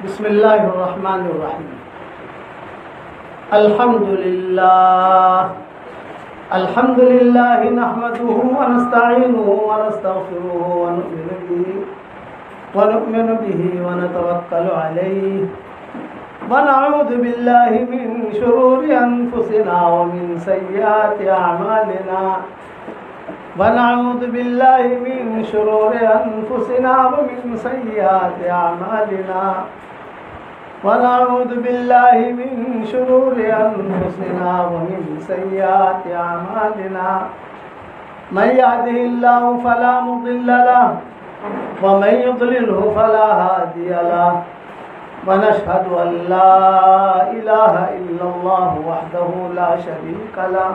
بسم اللہ الرحمن الرحیم. الحمد للہ نحمده ونستعینه ونستغفره ونؤمن به ونتوکل علیہ ونعوذ باللہ من شرور انفسنا ومن سیئات اعمالنا ونعوذ باللہ من شرور انفسنا ومن سیئات اعمالنا ونعوذ باللہ من شرور انفسنا ومن سیئات اعمالنا من يهده الله فلا مضل له ومن يضلله فلا هادي له ونشهد ان لا اله الا الله وحده لا شريك له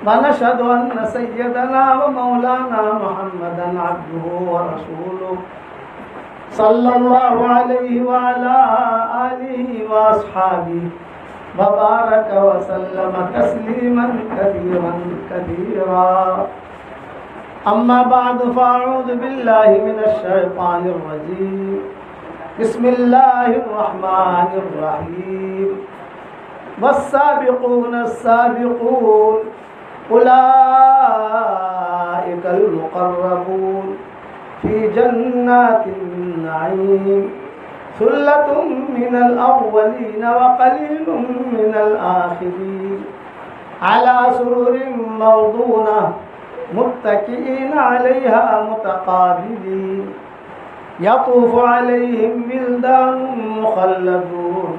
ونشهد ان سيدنا ومولانا محمدا عبده ورسوله صلى الله عليه وعلى آله وأصحابه وبارك وسلم تسليما كثيرا كثيرا. أما بعد فأعوذ بالله من الشيطان الرجيم. بسم الله الرحمن الرحيم. والسابقون السابقون أولئك المقربون في جنات النعيم ثلة من الأولين وقليل من الآخرين على سرر موضونة متكئين عليها متقابلين يطوف عليهم ولدان مخلدون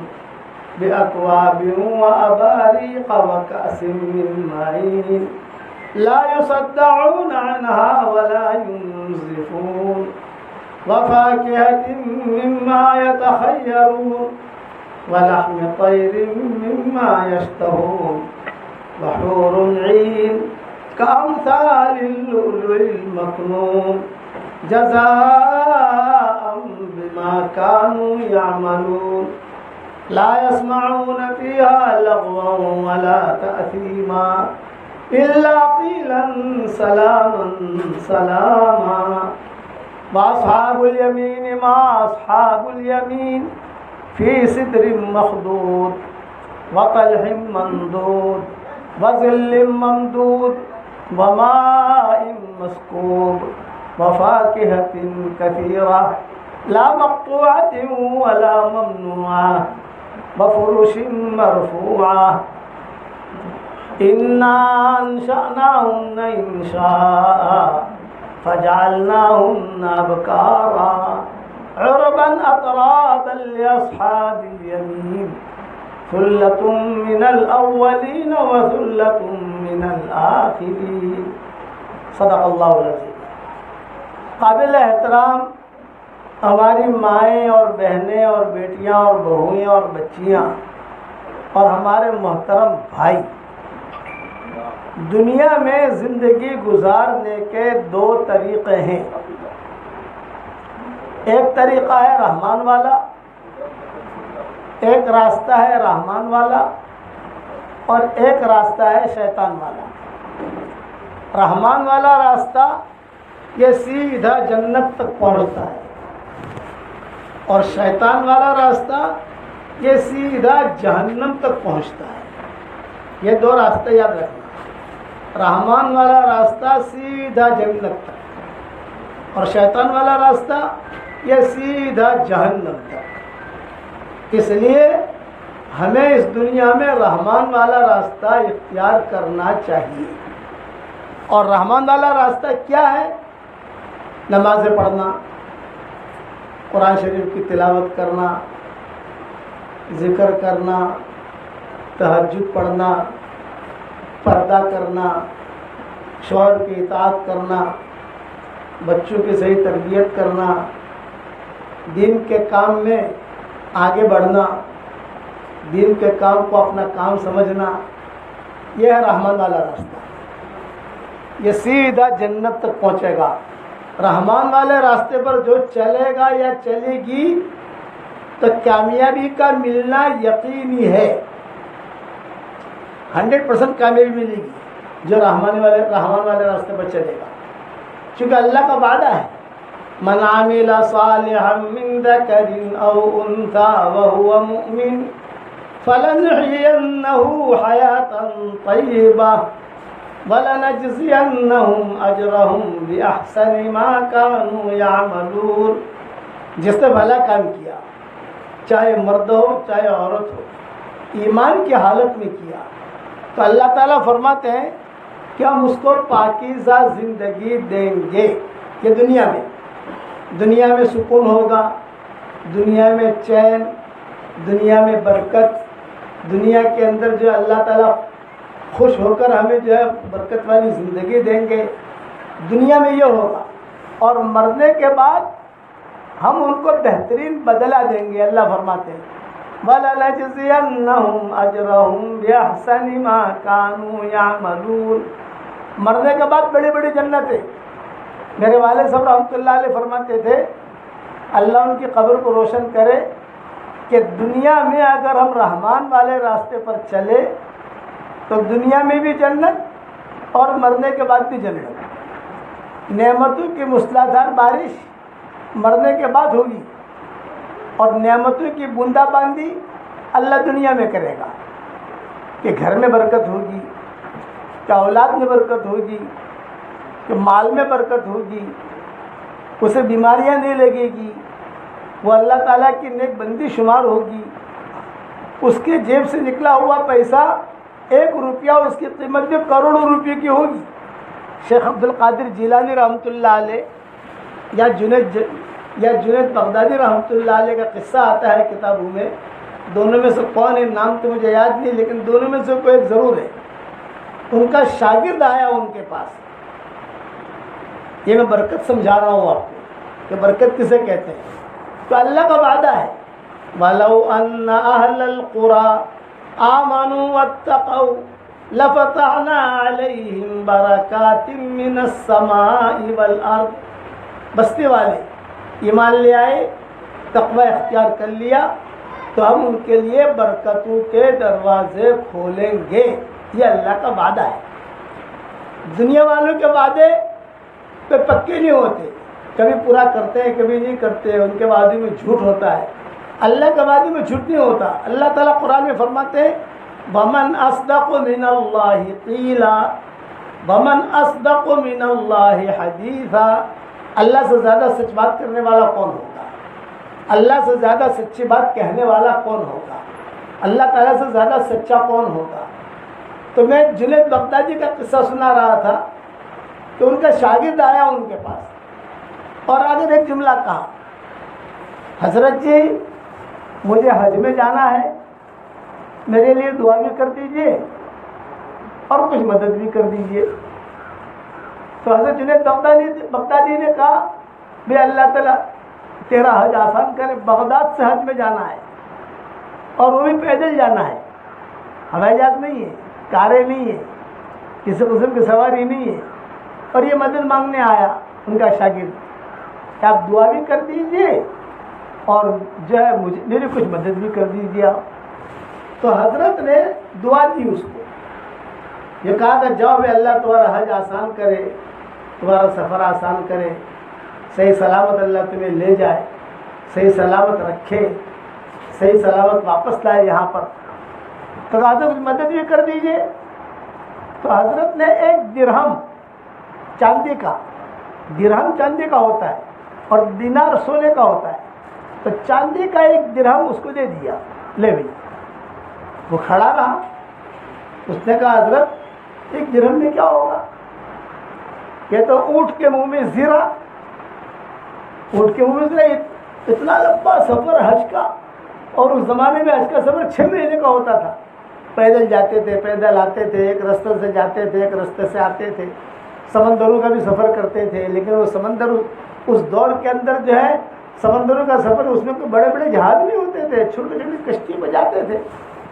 بأكواب وأباريق وكأس من معين لا يصدعون عنها ولا ينزفون وفاكهة مما يتخيرون ولحم طير مما يشتهون وحور عين كأمثال اللؤلؤ المكنون جزاء بما كانوا يعملون لا يسمعون فيها لغوا ولا تأثيما إلا قيلا سلاما سلاما. وأصحاب اليمين ما أصحاب اليمين في سدر مخضود وطلح منضود وظل ممدود وماء مسكوب وفاكهة كثيرة لا مقطوعة ولا ممنوعة وفرش مرفوعة إنا أنشأناهن إنشاء فجعلناهن أبكارا عربا أترابا لأصحاب اليمين ثلة من الأولين وثلة من الآخرين. صدق اللہ العظیم. قابل احترام ہماری مائیں اور بہنیں اور بیٹیاں اور بہوئیں اور بچیاں اور ہمارے محترم بھائی، دنیا میں زندگی گزارنے کے دو طریقے ہیں. ایک طریقہ ہے رحمان والا، ایک راستہ ہے رحمان والا اور ایک راستہ ہے شیطان والا. رحمان والا راستہ یہ سیدھا جنت تک پہنچتا ہے اور شیطان والا راستہ یہ سیدھا جہنم تک پہنچتا ہے. یہ دو راستے یاد رکھنا. رحمان والا راستہ سیدھا جنت تک اور شیطان والا راستہ یہ سیدھا جہنم تک. اس لیے ہمیں اس دنیا میں رحمان والا راستہ اختیار کرنا چاہیے. اور رحمان والا راستہ کیا ہے؟ نمازیں پڑھنا، قرآن شریف کی تلاوت کرنا، ذکر کرنا، تہجد پڑھنا، پردہ کرنا، شوہر کی اطاعت کرنا، بچوں کی صحیح تربیت کرنا، دین کے کام میں آگے بڑھنا، دین کے کام کو اپنا کام سمجھنا. یہ ہے رحمان والا راستہ. یہ سیدھا جنت تک پہنچے گا. رحمان والے راستے پر جو چلے گا یا چلے گی تو کامیابی کا ملنا یقینی ہے. 100% کامیابی ملے گی جو رحمان والے راستے پر چلے گا. چونکہ اللہ کا وعدہ ہے من عمل صالحا من ذکر او انثى وهو مؤمن فلنحيينه حياة طيبة وَلَنَجْزِيَنَّهُمْ أَجْرَهُمْ بِأَحْسَنِ مَا كَانُوا يَعْمَلُونَ۔ جس نے بھلا کام کیا، چاہے مرد ہو چاہے عورت ہو، ایمان کی حالت میں کیا، تو اللہ تعالیٰ فرماتے ہیں کہ ہم اس کو پاکیزہ زندگی دیں گے۔ یہ دنیا میں سکون ہوگا، دنیا میں چین، دنیا میں برکت، دنیا کے اندر جو اللہ تعالیٰ خوش ہو کر ہمیں جو ہے برکت والی زندگی دیں گے، دنیا میں یہ ہوگا، اور مرنے کے بعد ہم ان کو بہترین بدلہ دیں گے۔ اللہ فرماتے ہیں وَلَنَجْزِيَنَّهُمْ أَجْرَهُمْ بِأَحْسَنِ مَا كَانُوا يَعْمَلُونَ۔ مرنے کے بعد بڑی بڑی جنتیں، میرے والد صاحب رحمۃ اللہ علیہ فرماتے تھے، اللہ ان کی قبر کو روشن کرے، کہ دنیا میں اگر ہم رحمان والے راستے پر چلے تو دنیا میں بھی جنت اور مرنے کے بعد بھی جنت۔ نعمتوں کی موسلادھار بارش مرنے کے بعد ہوگی، اور نعمتوں کی بوندا باندی اللہ دنیا میں کرے گا، کہ گھر میں برکت ہوگی، کہ اولاد میں برکت ہوگی، کہ مال میں برکت ہوگی، اسے بیماریاں نہیں لگے گی، وہ اللہ تعالیٰ کی نیک بندی شمار ہوگی، اس کے جیب سے نکلا ہوا پیسہ 1 روپیہ اس کی قیمت بھی کروڑوں روپے کی ہوگی۔ شیخ عبد القادر جیلانی رحمۃ اللہ علیہ یا جنید بغدادی رحمۃ اللہ علیہ کا قصہ آتا ہے کتابوں میں، دونوں میں سے کون ہے نام تو مجھے یاد نہیں، لیکن دونوں میں سے کوئی ایک ضرور ہے۔ ان کا شاگرد آیا ان کے پاس، یہ میں برکت سمجھا رہا ہوں آپ کو کہ برکت کسے کہتے ہیں، تو اللہ کا وعدہ ہے وَلَوْ أَنَّ أَهْلَ الْقُرَىٰ آمنوا واتقوا لفتحنا علیہم برکات من السماء والارض۔ بستی والے ایمان لے آئے، تقوی اختیار کر لیا، تو ہم ان کے لیے برکتوں کے دروازے کھولیں گے۔ یہ اللہ کا وعدہ ہے۔ دنیا والوں کے وعدے پہ پکے نہیں ہوتے، کبھی پورا کرتے ہیں کبھی نہیں کرتے، ان کے وعدے میں جھوٹ ہوتا ہے۔ اللہ کے وعدے میں جھوٹ نہیں ہوتا۔ اللہ تعالیٰ قرآن میں فرماتے ہیں وَمَنْ أَصْدَقُ مِنَ اللَّهِ قِيلًا وَمَنْ أَصْدَقُ مِنَ اللَّهِ حَدِيثًا۔ اللہ سے زیادہ سچ بات کرنے والا کون ہوگا؟ اللہ سے زیادہ سچی بات کہنے والا کون ہوگا؟ اللہ تعالیٰ سے زیادہ سچا کون ہوگا؟ تو میں جنید بغدادی کا قصہ سنا رہا تھا کہ ان کا شاگرد آیا ان کے پاس، اور آگے ایک جملہ کہا، حضرت جی مجھے حج میں جانا ہے، میرے لیے دعا بھی کر دیجئے اور کچھ مدد بھی کر دیجئے۔ تو حضرت جنید بغدادی نے کہا بھئی اللہ تعالیٰ تیرا حج آسان کرے، بغداد سے حج میں جانا ہے، اور وہ بھی پیدل جانا ہے، ہوائی جہاز نہیں ہے، کاریں نہیں ہے، کسی قسم کی سواری نہیں ہے، اور یہ مدد مانگنے آیا ان کا شاگرد کہ آپ دعا بھی کر دیجئے اور جو ہے میری کچھ مدد بھی کر دیجیے آپ۔ تو حضرت نے دعا دی اس کو، یہ کہا کہ جاؤ بھائی اللہ تمہارا حج آسان کرے، تمہارا سفر آسان کرے، صحیح سلامت اللہ تمہیں لے جائے، صحیح سلامت رکھے، صحیح سلامت واپس لائے یہاں پر۔ تو حضرت کچھ مدد بھی کر دیجیے۔ تو حضرت نے 1 درہم چاندی کا، درہم چاندی کا ہوتا ہے اور دینار سونے کا ہوتا ہے، تو چاندی کا 1 درہم اس کو دے دیا، لے بھائی۔ وہ کھڑا رہا، اس نے کہا حضرت 1 درہم میں کیا ہوگا؟ یہ تو اونٹ کے منہ میں زیرہ، اونٹ کے منہ میں زیرہ، اتنا لمبا سفر حج کا، اور اس زمانے میں حج کا سفر 6 مہینے کا ہوتا تھا، پیدل جاتے تھے، پیدل آتے تھے، ایک راستے سے جاتے تھے ایک راستے سے آتے تھے، سمندروں کا بھی سفر کرتے تھے، لیکن وہ سمندر اس دور کے اندر جو ہے سمندروں کا سفر، اس میں کوئی بڑے بڑے جہاز نہیں ہوتے تھے، چھوٹی چھوٹی کشتی میں جاتے تھے،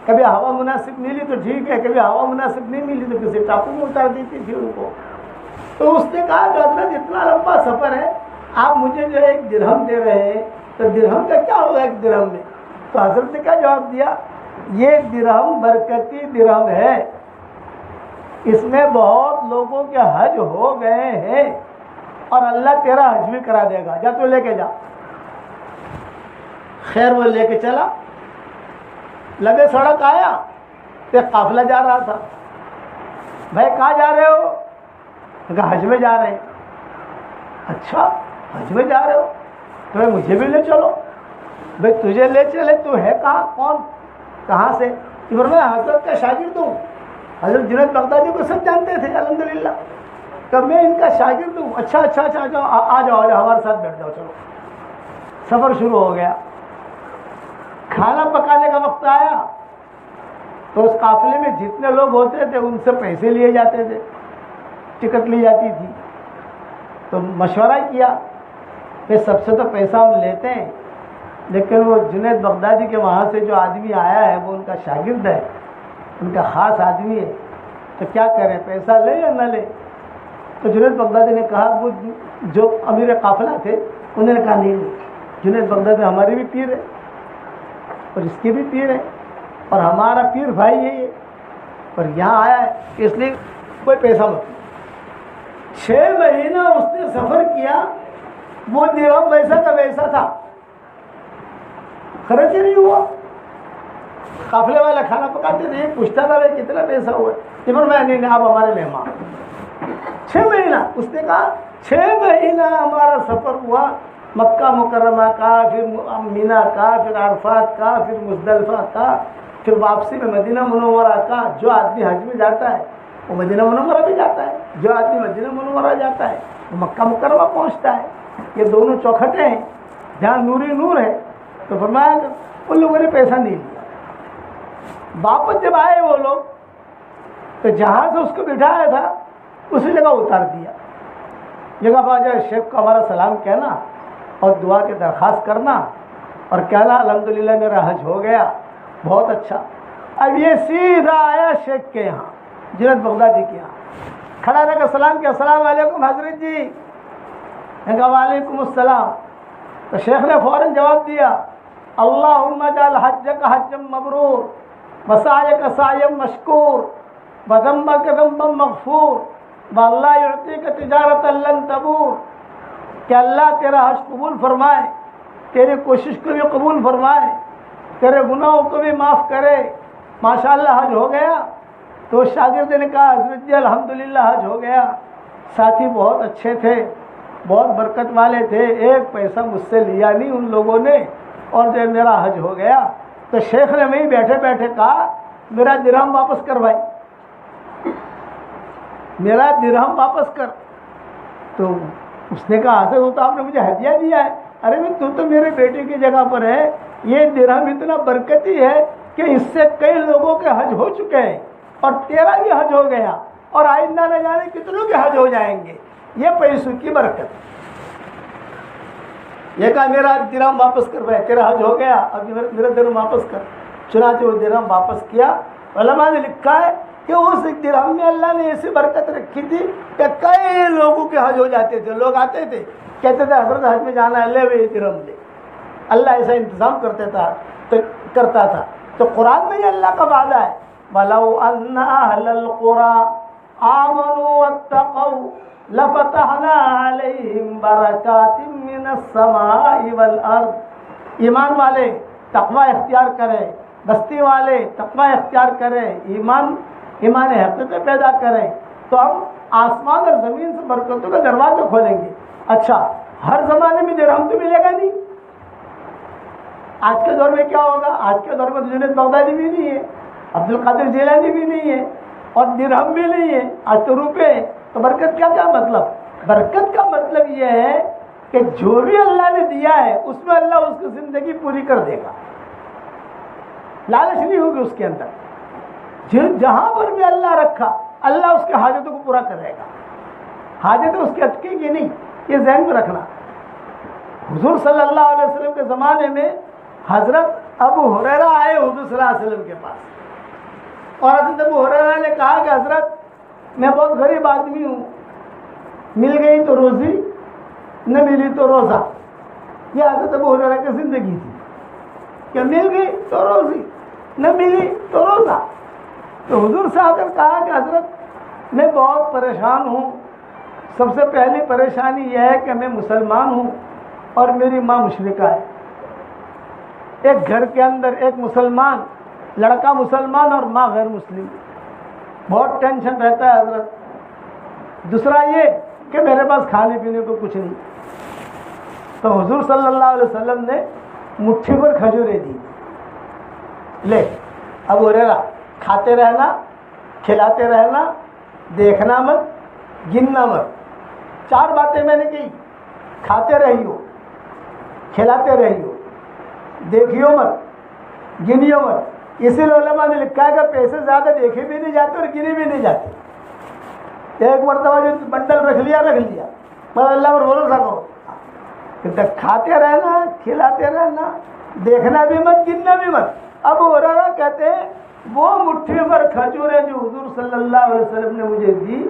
کبھی ہوا مناسب ملی تو ٹھیک ہے، کبھی ہوا مناسب نہیں ملی تو کسی ٹاپو میں اتار دیتی تھی ان کو۔ تو اس نے کہا کہ حضرت اتنا لمبا سفر ہے، آپ مجھے جو ہے 1 درہم دے رہے ہیں، تو درہم کا کیا ہوگا 1 درہم میں؟ تو حضرت نے کیا جواب دیا، یہ درہم برکتی درہم ہے، اس میں بہت لوگوں کے حج ہو گئے ہیں، اور اللہ تیرا حج بھی کرا دے گا، جا تو لے کے جا۔ خیر وہ لے کے چلا، لگے سڑک آیا تو ایک قافلہ جا رہا تھا۔ بھائی کہاں جا رہے ہو؟ کہا حج میں جا رہے ہیں۔ اچھا حج میں جا رہے ہو تو بھائی مجھے بھی لے چلو۔ بھائی تجھے لے چلے، تو ہے کہاں، کون، کہاں سے؟ میں حضرت کا شاگرد ہوں، حضرت جنید بغدادی کو سب جانتے تھے الحمدللہ، کہ میں ان کا شاگرد ہوں۔ اچھا اچھا اچھا اچھا آ جاؤ ہمارے ساتھ بیٹھ جاؤ، چلو۔ سفر شروع ہو گیا، کھانا پکانے کا وقت آیا تو اس قافلے میں جتنے لوگ ہوتے تھے ان سے پیسے لیے جاتے تھے، ٹکٹ لی جاتی تھی۔ تو مشورہ کیا کہ سب سے تو پیسہ ہم لیتے ہیں، لیکن وہ جنید بغدادی کے وہاں سے جو آدمی آیا ہے وہ ان کا شاگرد ہے، ان کا خاص آدمی ہے، تو کیا کریں، پیسہ لے یا نہ لے؟ تو جنید بغدادی نے کہا، وہ جو امیر قافلہ تھے انہوں نے کہا نہیں نہیں، جنید بغدادی ہماری بھی پیر ہے اور اس کی بھی پیر ہے اور ہمارا پیر بھائی ہے یہ، اور یہاں آیا ہے اس لیے کوئی پیسہ مت۔ 6 مہینہ اس نے سفر کیا، وہ درہم ویسا کا ویسا تھا، خرچ ہی نہیں ہوا۔ قافلے والا کھانا پکاتے تھے، یہ پوچھتا تھا بھائی کتنا پیسہ ہوا؟ میں نہیں آپ ہمارے مہمان۔ 6 مہینہ اس نے کہا، 6 مہینہ ہمارا سفر ہوا، مکہ مکرمہ کا، پھر مینا کا، پھر عرفات کا، پھر مزدلفہ کا، پھر واپسی میں مدینہ منورہ کا۔ جو آدمی حج میں جاتا ہے وہ مدینہ منورہ بھی جاتا ہے، جو آدمی مدینہ منورہ جاتا ہے وہ مکہ مکرمہ پہنچتا ہے۔ یہ دونوں چوکھٹیں ہیں جہاں نوری نور ہے۔ تو فرمایا کہ ان لوگوں نے پیسہ نہیں لیا۔ واپس جب آئے وہ لوگ تو جہاں سے اس کو بٹھایا تھا اسی جگہ اتار دیا۔ جگہ پا جائے شیخ کو ہمارا سلام کہنا اور دعا کی درخواست کرنا اور کہنا الحمدللہ میرا حج ہو گیا، بہت اچھا۔ اب یہ سیدھا آیا شیخ کے یہاں، جنید بغدادی کے یہاں، کھڑا رہ کر سلام کیا، السلام علیکم حضرت جی۔ نے کہا وعلیکم السلام۔ تو شیخ نے فوراً جواب دیا، اللہم اجعل حجک حجا مبرور وسعیک سعیا مشکور وذنبک ذنبا مغفور واللہ یعطیک تجارتا لن تبور۔ کہ اللہ تیرا حج قبول فرمائے، تیری کوشش کو بھی قبول فرمائے، تیرے گناہوں کو بھی معاف کرے۔ ماشاءاللہ حج ہو گیا؟ تو شاگرد نے کہا حضرت جی الحمدللہ حج ہو گیا، ساتھی بہت اچھے تھے، بہت برکت والے تھے، ایک پیسہ مجھ سے لیا نہیں ان لوگوں نے، اور جب میرا حج ہو گیا تو شیخ نے وہیں بیٹھے بیٹھے کہا میرا درہم واپس کر بھائی، میرا درہم واپس کر۔ تو اس نے کہا حضرت تو آپ نے مجھے ہدیہ دیا ہے۔ ارے بھائی تو میرے بیٹے کی جگہ پر ہے، یہ درہم اتنا برکتی ہے کہ اس سے کئی لوگوں کے حج ہو چکے ہیں اور تیرا بھی حج ہو گیا، اور آئندہ نہ جانے کتنوں کے حج ہو جائیں گے، یہ پیسوں کی برکت۔ یہ کہا میرا درہم واپس کر بھائی، تیرا حج ہو گیا، اب میرا درہم واپس کر۔ چنانچہ وہ درہم واپس کیا۔ علماء نے لکھا ہے کہ اس درہم میں اللہ نے ایسی برکت رکھی تھی کہ کئی لوگوں کے حج ہو جاتے تھے۔ لوگ آتے تھے کہتے تھے حضرت حج میں جانا ہے، لے بھائی درہم لے۔ اللہ ایسا انتظام کرتا تھا۔ تو قرآن میں یہ اللہ کا وعدہ ہے، وَلَوْ أَنَّ أَهْلَ الْقُرَىٰ آمَنُوا وَاتَّقَوْا لَفَتَحْنَا عَلَيْهِمْ بَرَكَاتٍ مِّنَ السَّمَاءِ وَالْأَرْضِ۔ ایمان والے تقوی اختیار کریں، بستی والے تقوی اختیار کریں، ایمان حقیقت پیدا کریں تو ہم آسمان اور زمین سے برکتوں کا دروازہ کھولیں گے۔ اچھا ہر زمانے میں درہم تو ملے گا نہیں۔ آج کے دور میں کیا ہوگا؟ آج کے دور میں جنید بغدادی بھی نہیں ہے، عبد القادر جیلانی بھی نہیں ہے، اور درہم بھی نہیں ہے، آج تو روپے۔ تو برکت کا کیا مطلب؟ برکت کا مطلب یہ ہے کہ جو بھی اللہ نے دیا ہے اس میں اللہ اس کی زندگی پوری کر دے گا، لالچ نہیں ہوگی اس کے اندر۔ جہاں پر بھی اللہ رکھا اللہ اس کے حاجتوں کو پورا کرے گا، حاجتیں اس کی اٹکیں گی نہیں، یہ ذہن میں رکھنا۔ حضور صلی اللہ علیہ وسلم کے زمانے میں حضرت ابو ہریرہ آئے حضور صلی اللہ علیہ وسلم کے پاس، اور حضرت ابو ہریرہ نے کہا کہ حضرت میں بہت غریب آدمی ہوں، مل گئی تو روزی، نہ ملی تو روزہ۔ یہ حضرت ابو ہریرہ کی زندگی تھی کہ مل گئی تو روزی، نہ ملی تو روزہ۔ تو حضور سے آ کر کہا کہ حضرت میں بہت پریشان ہوں، سب سے پہلی پریشانی یہ ہے کہ میں مسلمان ہوں اور میری ماں مشرکہ ہے. ایک گھر کے اندر ایک مسلمان لڑکا مسلمان اور ماں غیر مسلم، بہت ٹینشن رہتا ہے حضرت. دوسرا یہ کہ میرے پاس کھانے پینے کو کچھ نہیں. تو حضور صلی اللہ علیہ وسلم نے مٹھی پر کھجوریں دی. لے ابو ہریرہ، کھاتے رہنا، کھلاتے رہنا، دیکھنا مت، گننا مت. 4 باتیں میں نے کی. کھاتے رہیو، کھلاتے رہیو، دیکھیو مت، گنیو مت. اسی لیے علماء نے لکھا ہے کہ پیسے زیادہ دیکھے بھی نہیں جاتے اور گنے بھی نہیں جاتے. ایک مرتبہ جو بنڈل رکھ لیا پر اللہ پر بھروسہ کرو. کھاتے رہنا، کھلاتے رہنا، دیکھنا بھی مت، گننا بھی مت. ابو ہریرہ کہتے ہیں وہ مٹھی بھر کھجوریں جو حضور صلی اللہ علیہ وسلم نے مجھے دی،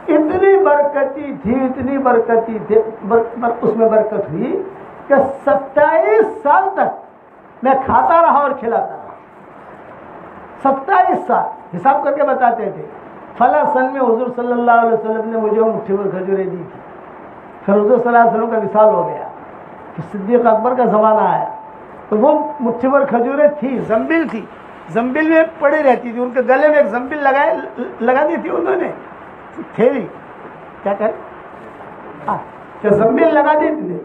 اتنی برکتی تھی، اتنی برکتی تھی، اس میں برکت ہوئی کہ 27 سال تک میں کھاتا رہا اور کھلاتا رہا. 27 سال حساب کر کے بتاتے تھے. فلاں سن میں حضور صلی اللہ علیہ وسلم نے مجھے مٹھی بھر کھجوریں دی تھی. پھر حضور صلی اللہ علیہ وسلم کا وصال ہو گیا، کہ صدیق اکبر کا زمانہ آیا تو وہ مٹھی بھر کھجوریں تھی، زنبیل تھی، زنبیل میں پڑی رہتی تھی. ان کے گلے میں ایک زنبیل لگا دی تھی انہوں نے، تھیلی کیا کہ زنبیل لگا دی تھی.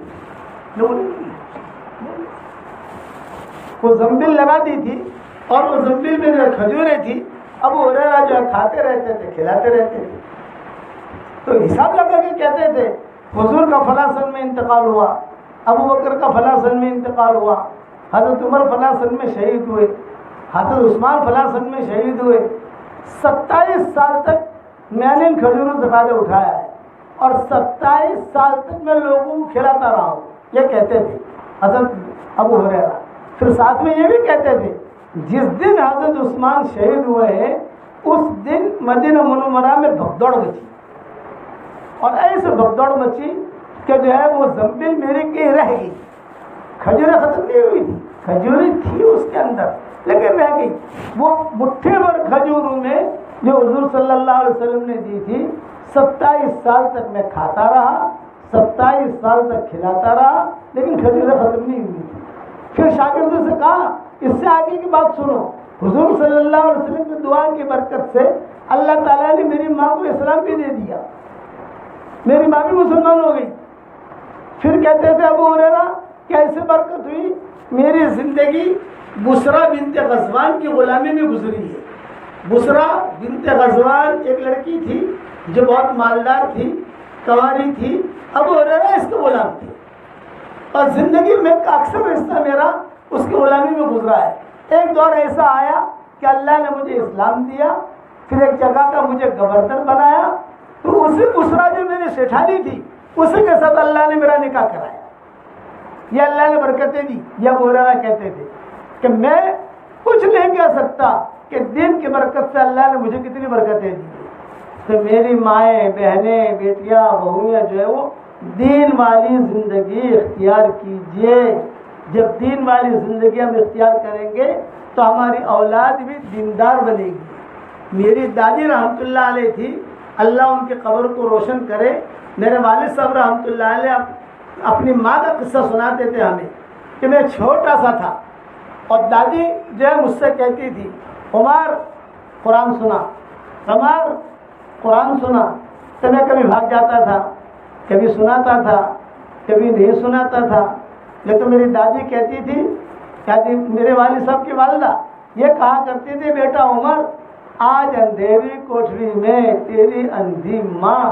وہ زنبیل لگا دی تھی اور وہ زنبیل میں جو کھجوریں تھی ابو ہریرہ جو کھاتے رہتے تھے، کھلاتے رہتے تھے. تو حساب لگا کے کہتے تھے حضور کا فلاں سن میں انتقال ہوا، ابو بکر کا فلاں سن میں انتقال ہوا، حضرت عمر فلاں سن میں شہید ہوئے، حضرت عثمان فلاں سن میں شہید ہوئے. 27 سال تک میں نے ان کھجوروں سے فائدہ اٹھایا ہے اور 27 سال تک میں لوگوں کو کھلاتا رہا ہوں. یہ کہتے تھے حضرت ابو ہریرہ. پھر ساتھ میں یہ بھی کہتے تھے جس دن حضرت عثمان شہید ہوئے ہیں اس دن مدینہ منورہ میں بھگدڑ مچی، اور ایسے بھگدڑ مچی کہ جو ہے وہ زنبیل میری کی رہ گئی. کھجوریں ختم نہیں ہوئی تھی، کھجوریں تھی اس کے اندر لیکن رہ گئی. وہ مٹھی بھر کھجوروں میں جو حضور صلی اللہ علیہ وسلم نے دی تھی 27 سال تک میں کھاتا رہا، 27 سال تک کھلاتا رہا، لیکن کھجوریں ختم نہیں ہوئی تھی. پھر شاگردوں سے کہا اس سے آگے کی بات سنو. حضور صلی اللہ علیہ وسلم کی دعا کی برکت سے اللہ تعالیٰ نے میری ماں کو اسلام بھی دے دیا، میری ماں بھی مسلمان ہو گئی. پھر کہتے تھے ابو ہریرہ کیسے برکت ہوئی؟ میری زندگی بسرا بنت غزوان کی غلامی میں گزری ہے. بسرا بنت غزوان ایک لڑکی تھی جو بہت مالدار تھی، کنواری تھی. ابو ہریرہ اس کا غلام تھی اور زندگی میں اکثر رشتہ میرا اس کی غلامی میں گزرا ہے. ایک دور ایسا آیا کہ اللہ نے مجھے اسلام دیا، پھر ایک جگہ کا مجھے گورنر بنایا، تو اسی بسرا جو میری سیٹھانی تھی اسی کے ساتھ اللہ نے میرا نکاح کرایا. یہ اللہ نے برکتیں دی. یہ ابو ہریرہ کہتے تھے کہ میں کچھ نہیں کہہ سکتا کہ دین کی برکت سے اللہ نے مجھے کتنی برکتیں دی. تو میری مائیں، بہنیں، بیٹیاں، بہویاں جو ہے وہ دین والی زندگی اختیار کیجیے. جب دین والی زندگی ہم اختیار کریں گے تو ہماری اولاد بھی دیندار بنے گی. میری دادی رحمۃ اللہ علیہ تھی، اللہ ان کی قبر کو روشن کرے. میرے والد صاحب رحمۃ اللہ علیہ اپنی ماں کا قصہ سناتے تھے ہمیں کہ میں چھوٹا سا تھا اور دادی جو ہے مجھ سے کہتی تھی عمر قرآن سنا، عمر قرآن سنا. تو میں کبھی بھاگ جاتا تھا، کبھی سناتا تھا، کبھی نہیں سناتا تھا. لیکن میری دادی کہتی تھی، میرے والد صاحب کی والدہ یہ کہا کرتی تھی بیٹا عمر آج اندھیری کوٹری میں تیری اندھی ماں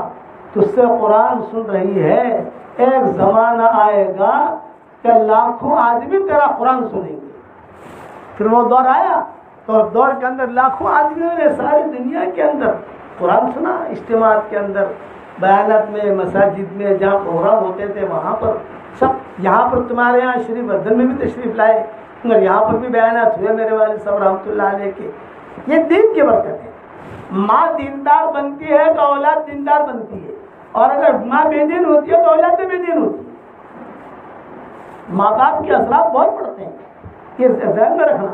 تجھ سے قرآن سن رہی ہے. ایک زمانہ آئے گا کہ لاکھوں آدمی تیرا قرآن سنیں گے. پھر وہ دور آیا تو دور کے اندر لاکھوں آدمیوں نے ساری دنیا کے اندر قرآن سنا. اجتماعات کے اندر، بیانات میں، مساجد میں جہاں پروگرام ہوتے تھے وہاں پر سب. یہاں پر تمہارے یہاں شریف وردھن میں بھی تشریف لائے مگر یہاں پر بھی بیانات ہوئے میرے والد صاحب رحمۃ اللہ علیہ کے. یہ دین کی برکت ہے. ماں دیندار بنتی ہے تو اولاد دیندار بنتی ہے، اور اگر ماں بے دین ہوتی ہے تو اولاد بے دین ہوتی ہے. ماں باپ کے اثرات بہت پڑتے ہیں، یہ ذہن میں رکھنا.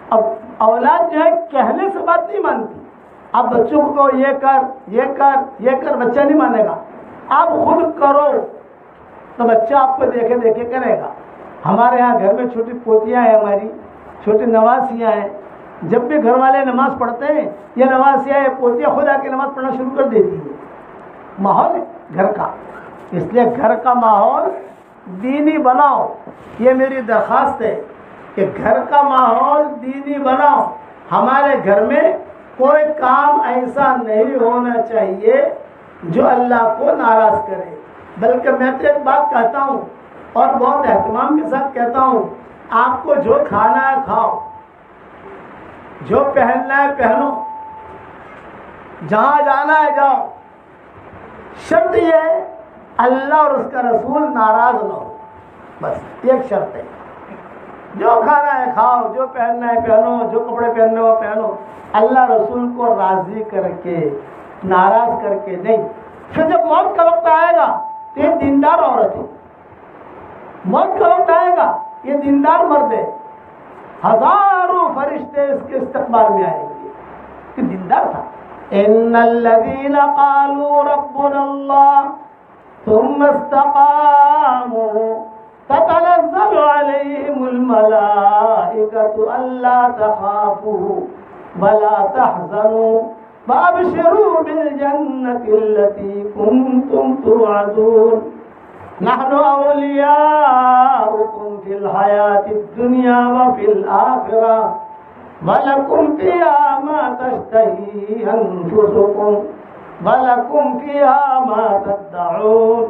اب اولاد جو ہے کہنے سے بات نہیں مانتی. اب بچوں کو یہ کر یہ کر یہ کر، بچہ نہیں مانے گا. آپ خود کرو تو بچہ آپ کو دیکھے دیکھے کرے گا. ہمارے ہاں گھر میں چھوٹی پوتیاں ہیں، ہماری چھوٹی نواسیاں ہیں. جب بھی گھر والے نماز پڑھتے ہیں یہ نواسیاں یہ پوتیاں خود آ کے نماز پڑھنا شروع کر دیتی ہیں. ماحول ہے گھر کا، اس لیے گھر کا ماحول دینی بناؤ. یہ میری درخواست ہے کہ گھر کا ماحول دینی بناؤ. ہمارے گھر میں کوئی کام ایسا نہیں ہونا چاہیے جو اللہ کو ناراض کرے. بلکہ میں تو ایک بات کہتا ہوں اور بہت اہتمام کے ساتھ کہتا ہوں، آپ کو جو کھانا ہے کھاؤ، جو پہننا ہے پہنو، جہاں جانا ہے جاؤ. شرط یہ ہے اللہ اور اس کا رسول ناراض نہ ہو، بس ایک شرط ہے. جو کھانا ہے کھاؤ، جو پہننا ہے پہنو، جو کپڑے پہننے ہو پہنو، اللہ رسول کو راضی کر کے، ناراض کر کے نہیں. پھر جب موت کا وقت آئے گا تو یہ دیندار عورت ہے. موت کا وقت آئے گا یہ دیندار مرد ہے، ہزاروں فرشتے اس کے استقبال میں آئیں گے کہ دیندار تھا. ان الذين قالوا ربنا الله ثم استقاموا تتنزل عليهم الملائكة ألا تخافوا ولا تحزنوا وأبشروا بالجنة التي كنتم توعدون نحن أولياؤكم في الحياة الدنيا وفي الآخرة وَلَكُمْ فِيهَا مَا تَشْتَهِي أَنفُسُكُمْ وَلَكُمْ فِيهَا مَا تَدَّعُونَ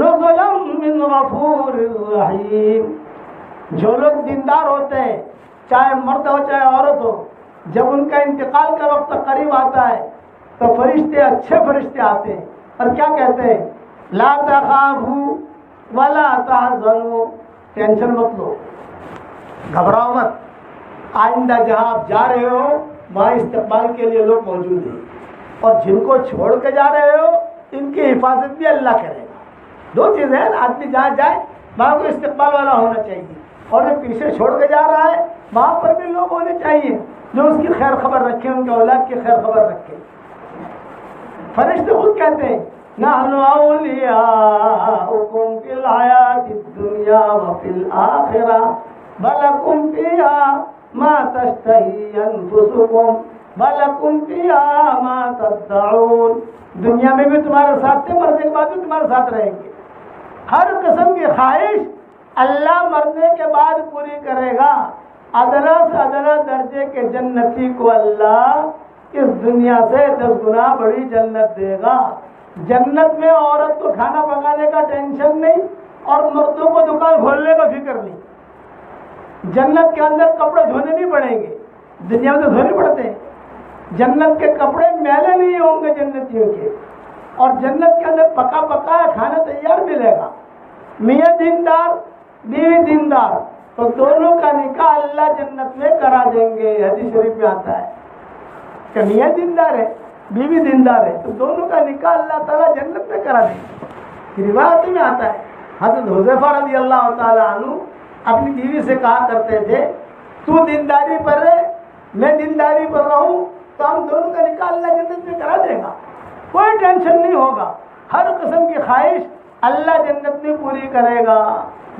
نُزُلًا مِّن غَفُورٍ رَّحِيمٍ. جو لوگ دیندار ہوتے ہیں، چاہے مرد ہو چاہے عورت ہو، جب ان کا انتقال کا وقت قریب آتا ہے تو فرشتے، اچھے فرشتے آتے ہیں اور کیا کہتے ہیں؟ لا تخافوا ولا تحزنوا، ٹینشن مت لو، گھبراؤ مت. آئندہ جہاں آپ جا رہے ہو وہاں استقبال کے لیے لوگ موجود ہیں، اور جن کو چھوڑ کے جا رہے ہو ان کی حفاظت بھی اللہ کرے گا. دو چیزیں ہیں، آدمی جہاں جائے وہاں کو استقبال والا ہونا چاہیے، اور جو پیچھے چھوڑ کے جا رہا ہے وہاں پر بھی لوگ ہونے چاہیے جو اس کی خیر خبر رکھیں، ان کے اولاد کی خیر خبر رکھیں. فرشتے خود کہتے ہیں نحن اولیاؤکم فی الحیاۃ الدنیا وفی الآخرہ وَلَكُمْ فِيهَا مَا تَشْتَهِي أَنفُسُكُمْ وَلَكُمْ فِيهَا مَا تَدَّعُونَ. دنیا میں بھی تمہارے ساتھ تھے، مرنے کے بعد بھی تمہارے ساتھ رہیں گے. ہر قسم کی خواہش اللہ مرنے کے بعد پوری کرے گا. ادنا سے ادنا درجے کے جنتی کو اللہ اس دنیا سے 10 گنا بڑی جنت دے گا. جنت میں عورت کو کھانا پکانے کا ٹینشن نہیں اور مردوں کو دکان کھولنے کا فکر نہیں. جنت کے اندر کپڑے دھونے نہیں پڑیں گے، دنیا میں تو دھونے پڑتے ہیں. جنت کے کپڑے میلے نہیں ہوں گے جنتیوں کے، اور جنت کے اندر پکا پکایا کھانا تیار ملے گا. میاں دیندار بیوی دیندار تو دونوں کا نکاح اللہ جنت میں کرا دیں گے. حدیث شریف میں آتا ہے کہ میاں دیندار ہے بیوی دیندار ہے تو دونوں کا نکاح اللہ تعالیٰ جنت میں کرا دیں گے. روایت میں آتا ہے حضرت حذیفہ رضی اللہ تعالیٰ عنہ اپنی بیوی سے کہا کرتے تھے تو دینداری پر رہے میں دینداری پر رہوں تو ہم دونوں کا نکاح اللہ جنت میں کرا دے گا. کوئی ٹینشن نہیں ہوگا، ہر قسم کی خواہش اللہ جنت میں پوری کرے گا.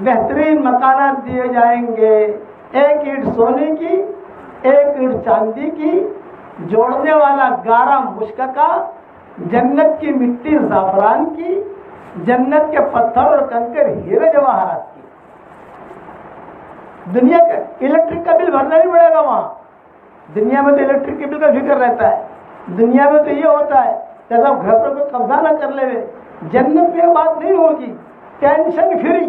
بہترین مکانات دیے جائیں گے، 1 اینٹ سونے کی 1 اینٹ چاندی کی، جوڑنے والا گارا مشک کا، جنت کی مٹی زعفران کی، جنت کے پتھر اور کنکر ہیرے جواہرات کی. دنیا کا الیکٹرک کا بل بھرنا نہیں پڑے گا وہاں. دنیا میں تو الیکٹرک کے بل کا فکر رہتا ہے، دنیا میں تو یہ ہوتا ہے کہ آپ گھر پر کوئی قبضہ نہ کر لے. جنت میں بات نہیں ہوگی، ٹینشن فری،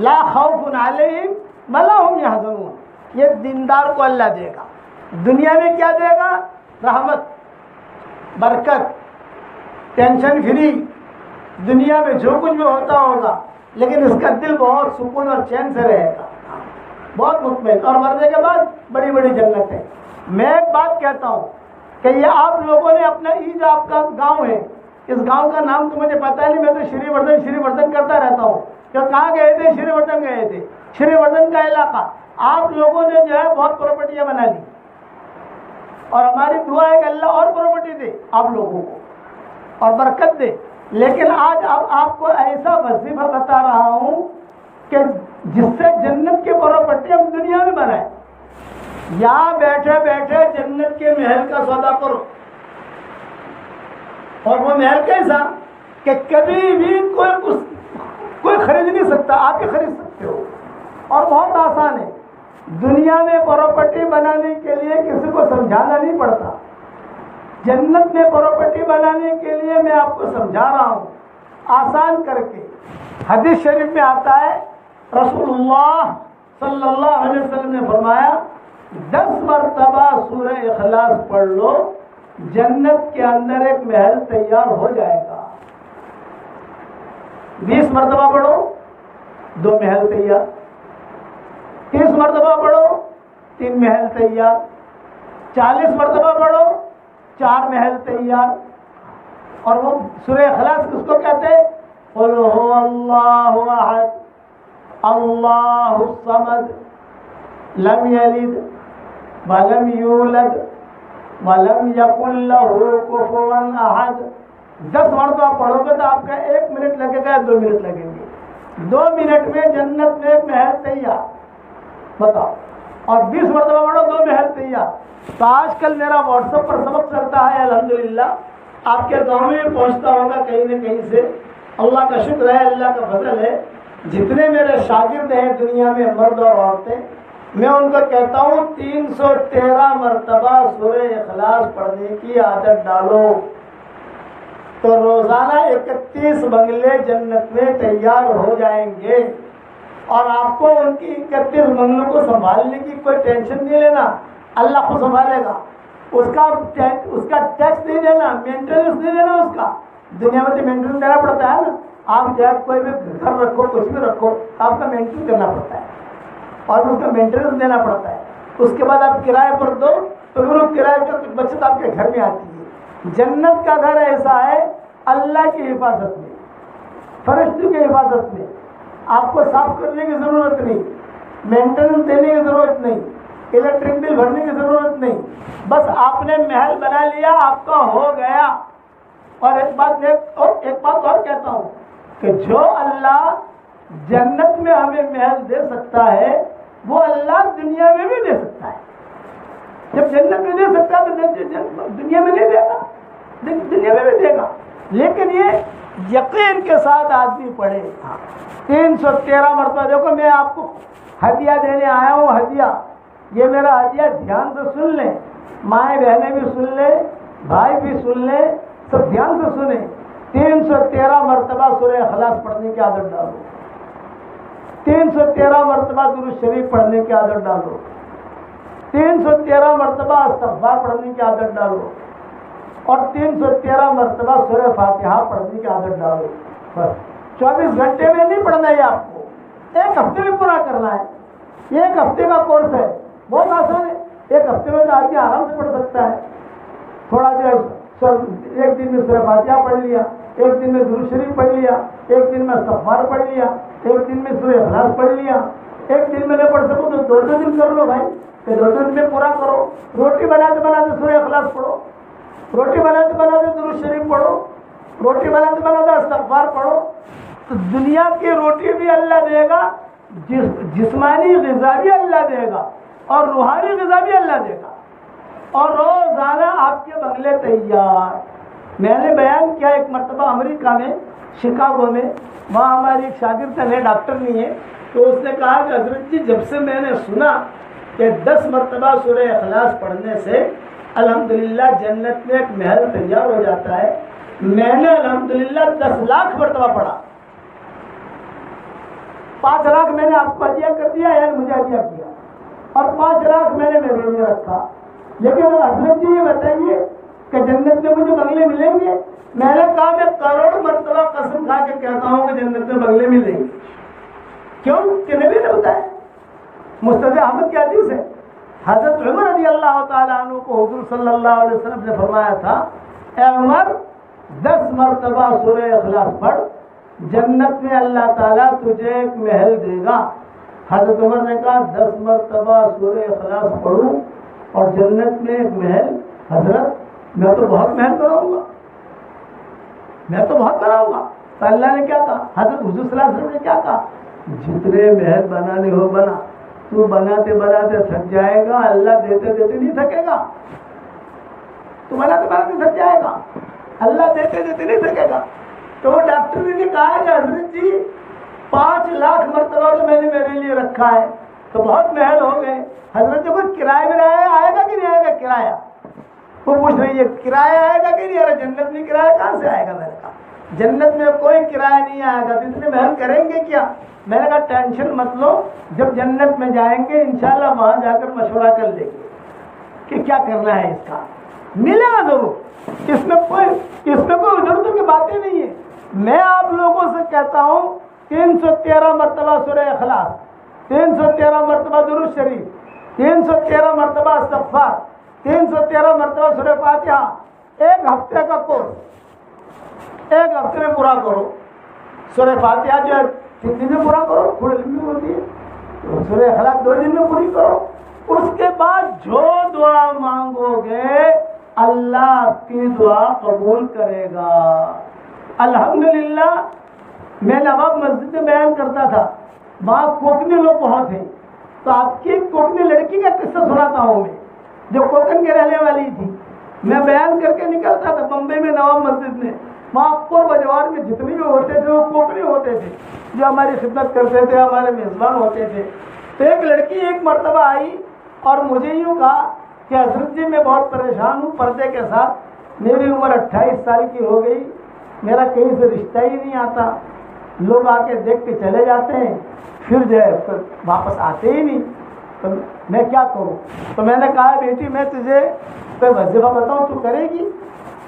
لا خوف علیہم ولا هم يحزنون. یہ دیندار کو اللہ دے گا. دنیا میں کیا دے گا؟ رحمت، برکت، ٹینشن فری. دنیا میں جو کچھ بھی ہوتا ہوگا لیکن اس کا دل بہت سکون اور چین سے رہے گا، بہت مطمئن. اور مرنے کے بعد بڑی بڑی جنت ہے. میں ایک بات کہتا ہوں کہ یہ آپ لوگوں نے اپنا جو آپ کا گاؤں ہے، اس گاؤں کا نام تو مجھے پتہ نہیں، میں تو شری وردھن کرتا رہتا ہوں. کہ کہاں گئے تھے؟ شری وردھن گئے تھے. شری وردھن کا علاقہ آپ لوگوں نے جو ہے بہت پراپرٹیاں بنا لی، اور ہماری دعا ہے کہ اللہ اور پراپرٹی دے آپ لوگوں کو اور برکت دے. لیکن آج آپ کو ایسا وظیفہ بتا رہا ہوں کہ جس سے جنت کی پراپرٹی ہم دنیا میں بنائیں. یہاں بیٹھے بیٹھے جنت کے محل کا سودا کرو. اور وہ محل کیسا کہ کبھی بھی کوئی خرید نہیں سکتا, آپ ہی خرید سکتے ہو. اور بہت آسان ہے. دنیا میں پراپرٹی بنانے کے لیے کسی کو سمجھانا نہیں پڑتا. جنت میں پراپرٹی بنانے کے لیے میں آپ کو سمجھا رہا ہوں آسان کر کے. حدیث شریف میں آتا ہے رسول اللہ صلی اللہ علیہ وسلم نے فرمایا 10 مرتبہ سورہ اخلاص پڑھ لو, جنت کے اندر ایک محل تیار ہو جائے گا. 20 مرتبہ پڑھو 2 محل تیار. 30 مرتبہ پڑھو 3 محل تیار. 40 مرتبہ پڑھو 4 محل تیار. اور وہ سورہ اخلاص کس کو کہتے ہیں؟ قل هو اللہ احد اللہ الصمد لم یلد ولم یولد ولم یکن لہ کفوا احد. 10 مرتبہ پڑھو گے تو آپ کا 1 منٹ لگے گا, 2 منٹ لگیں گے. 2 منٹ میں جنت میں ایک محل تیار. بتاؤ. اور 20 مرتبہ پڑھو 2 محل تیار. تو آج کل میرا واٹس ایپ پر سبق چلتا ہے الحمدللہ. آپ کے گاؤں میں پہنچتا ہوگا کہیں نہ کہیں سے. اللہ کا شکر ہے, اللہ کا فضل ہے. جتنے میرے شاگرد ہیں دنیا میں مرد اور عورتیں, میں ان کو کہتا ہوں 313 مرتبہ سورہ اخلاص پڑھنے کی عادت ڈالو تو روزانہ 31 بنگلے جنت میں تیار ہو جائیں گے. اور آپ کو ان کی 31 بنگلوں کو سنبھالنے کی کوئی ٹینشن نہیں لینا, اللہ خود سنبھالے گا. اس کا ٹیکس نہیں دینا, مینٹیننس نہیں دینا. اس کا دنیا میں تو مینٹیننس دینا پڑتا ہے نا. آپ چاہے کوئی بھی گھر رکھو, کچھ بھی رکھو, آپ کا مینٹین کرنا پڑتا ہے اور اس کا مینٹیننس دینا پڑتا ہے. اس کے بعد آپ کرایہ پر دو تو پھر وہ کرایہ کا کچھ بچت آپ کے گھر میں آتی ہے. جنت کا گھر ایسا ہے اللہ کی حفاظت میں, فرشتوں کی حفاظت میں. آپ کو صاف کرنے کی ضرورت نہیں, مینٹیننس دینے کی ضرورت نہیں, الیکٹرک بل بھرنے کی ضرورت نہیں. بس آپ نے محل بنا لیا, آپ کا ہو گیا. اور ایک بات اور کہتا ہوں کہ جو اللہ جنت میں ہمیں محل دے سکتا ہے وہ اللہ دنیا میں بھی دے سکتا ہے. جب جنت میں دے سکتا ہے تو دنیا میں نہیں دے گا, دنیا میں بھی دے گا. لیکن یہ یقین کے ساتھ آدمی پڑھے. 313 مرتبہ. دیکھو میں آپ کو ہدیہ دینے آیا ہوں. ہدیہ, یہ میرا ہدیہ دھیان سے سن لیں. مائیں بہنیں بھی سن لیں, بھائی بھی سن لیں, سب دھیان سے سنیں. 313 مرتبہ سورہ اخلاص پڑھنے کی عادت ڈالو. 313 مرتبہ درود شریف پڑھنے کی عادت ڈالو. 313 مرتبہ استغفار پڑھنے کی عادت ڈالو. اور 313 مرتبہ سورہ فاتحہ پڑھنے کی عادت ڈالو. بس 24 گھنٹے میں نہیں پڑھنا ہے آپ کو, 1 ہفتے میں پورا کرنا ہے. یہ 1 ہفتے کا کورس ہے, بہت آسان ہے. 1 ہفتے میں تو آدمی آرام سے پڑھ سکتا ہے. تھوڑا دیر 1 دن میں سورہ فاتحہ پڑھ لیا, 1 دن میں درود شریف پڑھ لیا, 1 دن میں استغفار پڑھ لیا, 1 دن میں سورہ اخلاص پڑھ لیا. 1 دن میں نہیں پڑھ سکو تو 2 دن کر لو بھائی, کہ 2 دن میں پورا کرو. روٹی بناتے بناتے سورہ اخلاص پڑھو, روٹی بناتے بناتے درود شریف پڑھو, روٹی بناتے بناتے استغفار پڑھو. تو دنیا کی روٹی بھی اللہ دے گا, جسمانی غذا بھی اللہ دے گا, اور روحانی غذا بھی اللہ دے گا. اور روزانہ آپ کے بنگلے تیار. میں نے بیان کیا ایک مرتبہ امریکہ میں شکاگو میں, وہاں ہماری ایک شاگرد ہے, ڈاکٹر نہیں ہے, تو اس نے کہا کہ حضرت جی جب سے میں نے سنا کہ 10 مرتبہ سورہ اخلاص پڑھنے سے الحمدللہ جنت میں ایک محل تیار ہو جاتا ہے, میں نے الحمدللہ 10 لاکھ مرتبہ پڑھا. 5 لاکھ میں نے آپ کو ہدیہ کر دیا, یعنی مجھے ہدیہ کیا, اور 5 لاکھ میں نے میرے لیے رکھا. لیکن حضرت جی یہ بتائیے کہ جنت میں مجھے بنگلے ملیں گے؟ میں نے کہا میں کروڑ مرتبہ قسم کھا کے کہتا ہوں کہ جنت میں بنگلے ملیں گے. کیوں کہ نبی نے بتایا. مستد احمد کی حدیث ہے, حضرت عمر رضی اللہ تعالیٰ عنہ کو حضور صلی اللہ علیہ وسلم نے فرمایا تھا, اے عمر 10 مرتبہ سورہ اخلاص پڑھ, جنت میں اللہ تعالیٰ تجھے ایک محل دے گا. حضرت عمر نے کہا 10 مرتبہ سورہ اخلاص پڑھوں اور جنت میں ایک محل؟ حضرت میں تو بہت محل کراؤں گا. میں تو بہت بناؤں گا. تو اللہ نے کیا کہا, حضرت حضور صلی اللہ علیہ وسلم نے کیا کہا, جتنے محل بنانے ہو بنا, تو بناتے بناتے تھک جائے گا, اللہ دیتے دیتے نہیں تھکے گا. تو بناتے بناتے تھک جائے گا, اللہ دیتے دیتے نہیں تھکے گا. تو وہ ڈاکٹر نے کہا کہ حضرت جی 5 لاکھ مرتبہ تو میں نے میرے لیے رکھا ہے, تو بہت محل ہو گئے. حضرت جی کوئی کرایہ ورایہ آئے گا کہ نہیں آئے گا کرایہ؟ وہ پوچھ رہی ہے کرایہ آئے گا کہ نہیں؟ ارے جنت میں کرایہ کہاں سے آئے گا؟ میں نے کہا جنت میں کوئی کرایہ نہیں آئے گا, تو اتنے محل کریں گے کیا؟ میں نے کہا ٹینشن مت لو, جب جنت میں جائیں گے انشاءاللہ وہاں جا کر مشورہ کر لیں گے کہ کیا کرنا ہے. اس کا ملے گا ضرور, اس میں کوئی ضرورت کی باتیں نہیں ہے. میں آپ لوگوں سے کہتا ہوں 313 مرتبہ سورہ اخلاص, 313 مرتبہ درود شریف, 313 مرتبہ استغفار, 313 مرتبہ سورہ فاتحہ, ایک ہفتے کا کورس, ایک ہفتے میں پورا کرو. سورہ فاتحہ جو ہے 3 دن میں پورا کرو, تھوڑی لمبی ہوتی ہے. سورہ اخلاص 2 دن میں پوری کرو. اس کے بعد جو دعا مانگو گے اللہ آپ کی دعا قبول کرے گا. الحمدللہ میں نواب مسجد میں بیان کرتا تھا, وہاں کوکنی لوگ بہت ہیں, تو آپ کی کوکنی لڑکی کا قصہ سناتا ہوں میں, جو کوکن کے رہنے والی تھی. میں بیان کر کے نکلتا تھا بمبئی میں نواب مسجد میں, وہاں پور بجوار میں جتنے بھی ہوتے تھے وہ کوکنی ہوتے تھے جو ہماری خدمت کرتے تھے, ہمارے میزبان ہوتے تھے. تو ایک لڑکی ایک مرتبہ آئی اور مجھے یوں کہا کہ حضرت جی میں بہت پریشان ہوں پردے کے ساتھ, میری عمر 28 سال کی ہو گئی, میرا کہیں سے رشتہ ہی نہیں آتا, لوگ آ کے دیکھ کے چلے جاتے ہیں, پھر جو ہے واپس آتے ہی نہیں, تو میں کیا کروں؟ تو میں نے کہا بیٹی میں تجھے کوئی وظیفہ بتاؤں تو کرے گی؟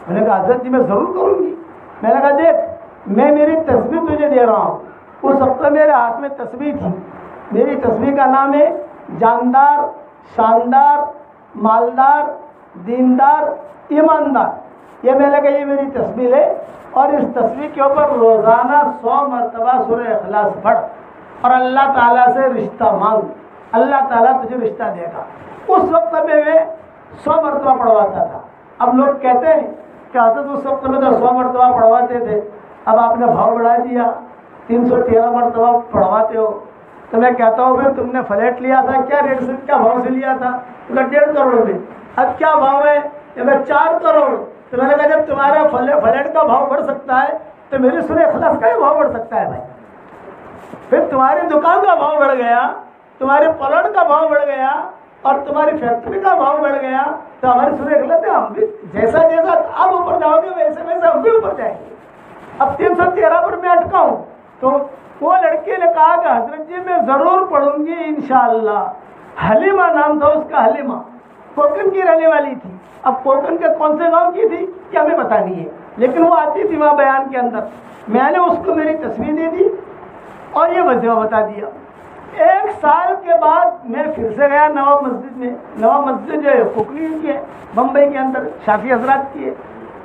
میں نے کہا حضرت جی میں ضرور کروں گی. میں نے کہا دیکھ میں میری تسبیح تجھے دے رہا ہوں. اس وقت میرے ہاتھ میں تسبیح تھی, میری تسبیح کا نام ہے جاندار, شاندار, مالدار, دیندار, ایماندار. یہ میں نے کہا یہ میری تسبیح ہے, اور اس تسبیح کے اوپر روزانہ 100 مرتبہ سورہ اخلاص پڑھ اور اللہ تعالیٰ سے رشتہ مانگ, اللہ تعالیٰ تجھے رشتہ دے گا. اس وقت میں 100 مرتبہ پڑھواتا تھا. اب لوگ کہتے ہیں کہ حضرت اس وقت میں تو 100 مرتبہ پڑھواتے تھے, اب آپ نے بھاؤ بڑھا دیا 313 مرتبہ پڑھواتے ہو. تو میں کہتا ہوں پھر تم نے فلیٹ لیا تھا کیا ریٹ سے, کیا بھاؤ سے لیا تھا؟ 1.5 کروڑ میں. اب کیا بھاؤ ہے؟ 4 کروڑ. تو میں نے کہا جب تمہارا فلیٹ کا بھاؤ بڑھ سکتا ہے تو میری سورہ اخلاص کا بھی بھاؤ بڑھ سکتا ہے بھائی. پھر تمہاری دکان کا بھاؤ بڑھ گیا, تمہارے پلاٹ کا بھاؤ بڑھ گیا, اور تمہاری فیکٹری کا بھاؤ بڑھ گیا, تو ہماری سورہ اخلاص ہم بھی جیسا آپ اوپر جاؤ گے ویسے ویسے ہم بھی اوپر جائیں گے. اب 313 پر میں اٹکا ہوں. تو وہ لڑکی نے کہا کہ حضرت جی میں ضرور پڑھوں گی انشاءاللہ. حلیمہ نام تھا اس کا, حلیمہ کوکن کی رہنے والی تھی. اب کوکن کے کون سے گاؤں کی تھی کیا ہمیں پتہ نہیں ہے, لیکن وہ آتی تھی وہاں بیان کے اندر. میں نے اس کو میری تصویر دے دی اور یہ وظیفہ بتا دیا. 1 سال کے بعد میں پھر سے گیا نواب مسجد میں. نواب مسجد جو ہے کوکنی کی ہے بمبئی کے اندر, شافی حضرات کی ہے.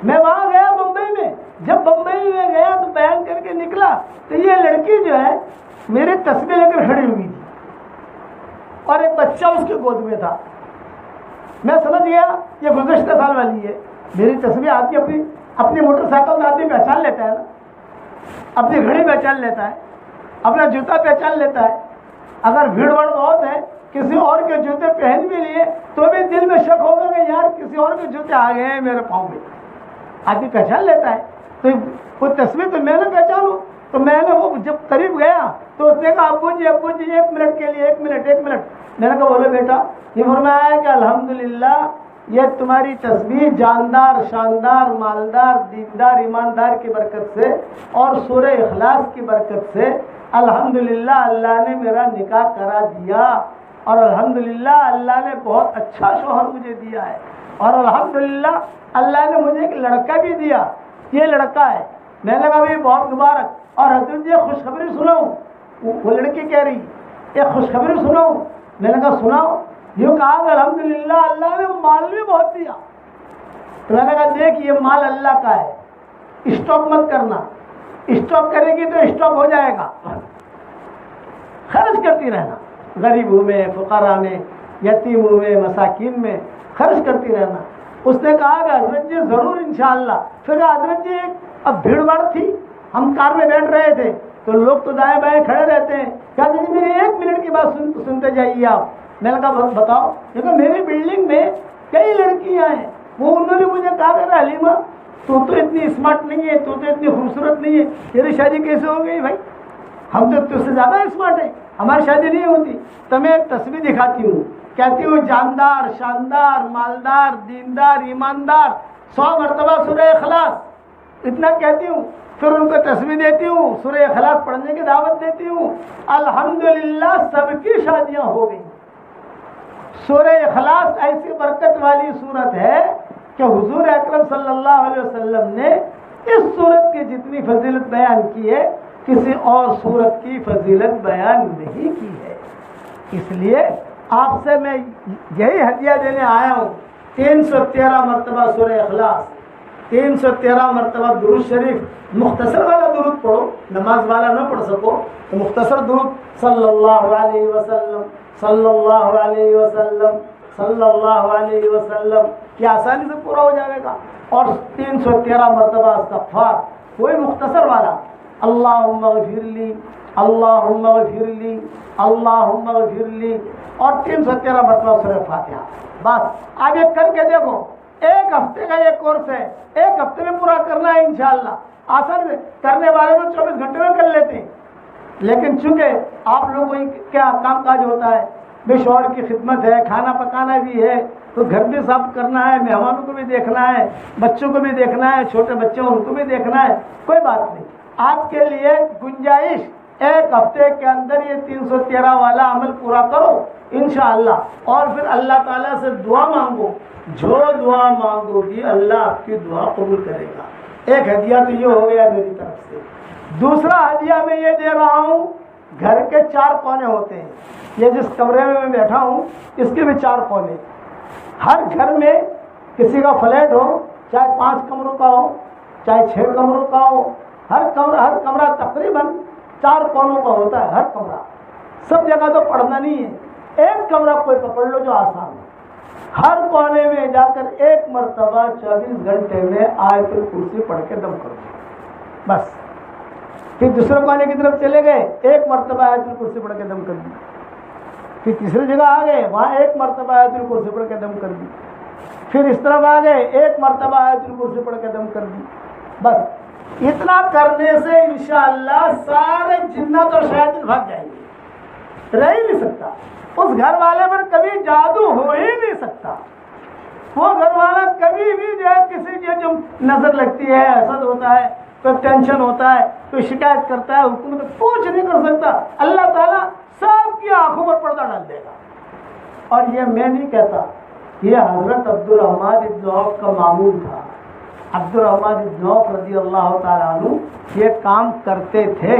میں وہاں گیا بمبئی میں. جب بمبئی میں گیا تو بیان کر کے نکلا تو یہ لڑکی جو ہے میری تصویر لے کر کھڑی ہوئی تھی اور ایک بچہ اس کے گود میں تھا. میں سمجھ گیا یہ گزشتہ سال والی ہے. میری تصویر آدمی اپنی موٹر سائیکل آدمی پہچان لیتا ہے نا, اپنی گھڑی پہچان لیتا ہے, اپنا جوتا پہچان لیتا ہے. اگر بھیڑ بھاڑ بہت ہے کسی اور کے جوتے پہن بھی لیے تو بھی دل میں شک ہوگا کہ یار کسی اور کے جوتے آ گئے ہیں میرے پاؤں میں. آدمی پہچان لیتا ہے. تو وہ تصویر تو میں نے پہچانوں. تو میں نے وہ جب قریب گیا تو اس نے کہا ابو جی 1 منٹ کے لیے 1 منٹ. میں نے کہا بولو بیٹا. یہ فرمایا ہے کہ الحمدللہ یہ تمہاری تصویر جاندار, شاندار, مالدار, دیندار, ایماندار کی برکت سے اور سورہ اخلاص کی برکت سے الحمدللہ اللہ نے میرا نکاح کرا دیا, اور الحمدللہ اللہ نے بہت اچھا شوہر مجھے دیا ہے, اور الحمدللہ اللہ نے مجھے ایک لڑکا بھی دیا. یہ لڑکا ہے. میں نے کہا بھائی بہت مبارک. اور حضرت جی خوشخبری سناؤں. وہ لڑکی کہہ رہی ایک خوشخبری سناؤں. میں نے کہا سناؤ. یوں کہا کہ الحمدللہ اللہ نے مال بھی بہت دیا. تو میں نے کہا دیکھ یہ مال اللہ کا ہے, اسٹاک مت کرنا. اسٹاک کرے گی تو اسٹاک ہو جائے گا. خرچ کرتی رہنا, غریبوں میں, فقراء میں, یتیموں میں, مساکین میں خرچ کرتی رہنا. اس نے کہا کہ حضرت جی ضرور انشاءاللہ. پھر حضرت جی اب بھیڑ بھاڑ تھی، ہم کار میں بیٹھ رہے تھے تو لوگ تو دائیں بائیں کھڑے رہتے ہیں، کہتے جی میری 1 منٹ کی بات سنتے جائیے آپ۔ میں نے کہا بتاؤ، دیکھو میری بلڈنگ میں کئی لڑکیاں ہیں، وہ انہوں نے مجھے کہا کہ حلیمہ تو اتنی اسمارٹ نہیں ہے، تو اتنی خوبصورت نہیں ہے، تیری شادی کیسے ہو گئی بھائی؟ ہم تو تجھ سے زیادہ اسمارٹ ہیں، ہماری شادی نہیں ہوتی۔ تو میں ایک تصویر دکھاتی ہوں، کہتی ہوں جاندار، شاندار، مالدار، دیندار، ایماندار، 100 مرتبہ سورہ اخلاص، اتنا کہتی ہوں۔ پھر ان کو تصویر دیتی ہوں، سورہ اخلاص پڑھنے کی دعوت دیتی ہوں، الحمدللہ سب کی شادیاں ہو گئی۔ سورہ اخلاص ایسی برکت والی سورت ہے کہ حضور اکرم صلی اللہ علیہ وسلم نے اس سورت کی جتنی فضیلت بیان کی ہے کسی اور سورت کی فضیلت بیان نہیں کی ہے۔ اس لیے آپ سے میں یہی ہدیہ دینے آیا ہوں، 313 مرتبہ سورہ اخلاص، 313 مرتبہ درود شریف، مختصر والا درود پڑھو، نماز والا نہ پڑھ سکو تو مختصر درود، صلی اللہ علیہ وسلم، صلی اللہ علیہ وسلم، صلی اللہ علیہ وسلم، یہ آسانی سے پورا ہو جائے گا۔ اور 313 مرتبہ استغفار، کوئی مختصر والا، اللہم اغفر لی، اللہم اغفر لی، اللہم اغفر لی، اور 313 مرتبہ سورہ فاتحہ۔ بس آپ یہ کر کے دیکھو، 1 ہفتے کا یہ کورس ہے، 1 ہفتے میں پورا کرنا ہے انشاءاللہ۔ آسان کرنے والے تو 24 گھنٹے میں کر لیتے ہیں، لیکن چونکہ آپ لوگوں کو کیا کام کاج ہوتا ہے، بے شوہر کی خدمت ہے، کھانا پکانا بھی ہے، تو گھر بھی صاف کرنا ہے، مہمانوں کو بھی دیکھنا ہے، بچوں کو بھی دیکھنا ہے، چھوٹے بچے ان کو بھی دیکھنا ہے، کوئی بات نہیں۔ آپ کے لیے گنجائش 1 ہفتے کے اندر یہ 313 والا عمل پورا کرو انشاءاللہ، اور پھر اللہ تعالیٰ سے دعا مانگو، جو دعا مانگو گی اللہ آپ کی دعا قبول کرے گا۔ ایک ہدیہ تو یہ ہو گیا میری طرف سے۔ دوسرا ہدیہ میں یہ دے رہا ہوں، گھر کے 4 کونے ہوتے ہیں، یہ جس کمرے میں بیٹھا ہوں اس کے بھی 4 کونے، ہر گھر میں کسی کا فلیٹ ہو، چاہے 5 کمروں کا ہو، چاہے 6 کمروں کا ہو، ہر کمرہ تقریباً 4 کونوں کا ہوتا ہے، ہر کمرہ، سب جگہ تو پڑھنا نہیں ہے، ایک کمرہ کوئی پکڑ لو جو آسان ہے، ہر کونے میں جا کر 1 مرتبہ 24 گھنٹے میں آیت الکرسی پڑھ کے دم کرو، بس۔ پھر دوسرے کونے کی طرف چلے گئے، 1 مرتبہ آیت الکرسی پڑھ کے دم کر دی، پھر تیسری جگہ آ گئے، وہاں 1 مرتبہ آیت الکرسی پڑھ کے دم کر دی، پھر اس طرف آ گئے، 1 مرتبہ آیت الکرسی پڑھ کے دم کر دی، بس۔ اتنا کرنے سے انشاءاللہ سارے جنات اور شیاطین بھاگ جائیں گے، رہ ہی نہیں سکتا، اس گھر والے پر کبھی جادو ہو ہی نہیں سکتا، وہ گھر والا کبھی بھی جو ہے کسی کی جو نظر لگتی ہے، حسد ہوتا ہے، کوئی ٹینشن ہوتا ہے، کوئی شکایت کرتا ہے، حکومت کچھ نہیں کر سکتا، اللہ تعالیٰ سب کی آنکھوں پر پردہ ڈال دے گا۔ اور یہ میں نہیں کہتا، یہ حضرت عبدالرحمن بن عوف کا معمول تھا، عبدالرحمن بن عوف رضی اللہ تعالیٰ عنہ یہ کام کرتے تھے،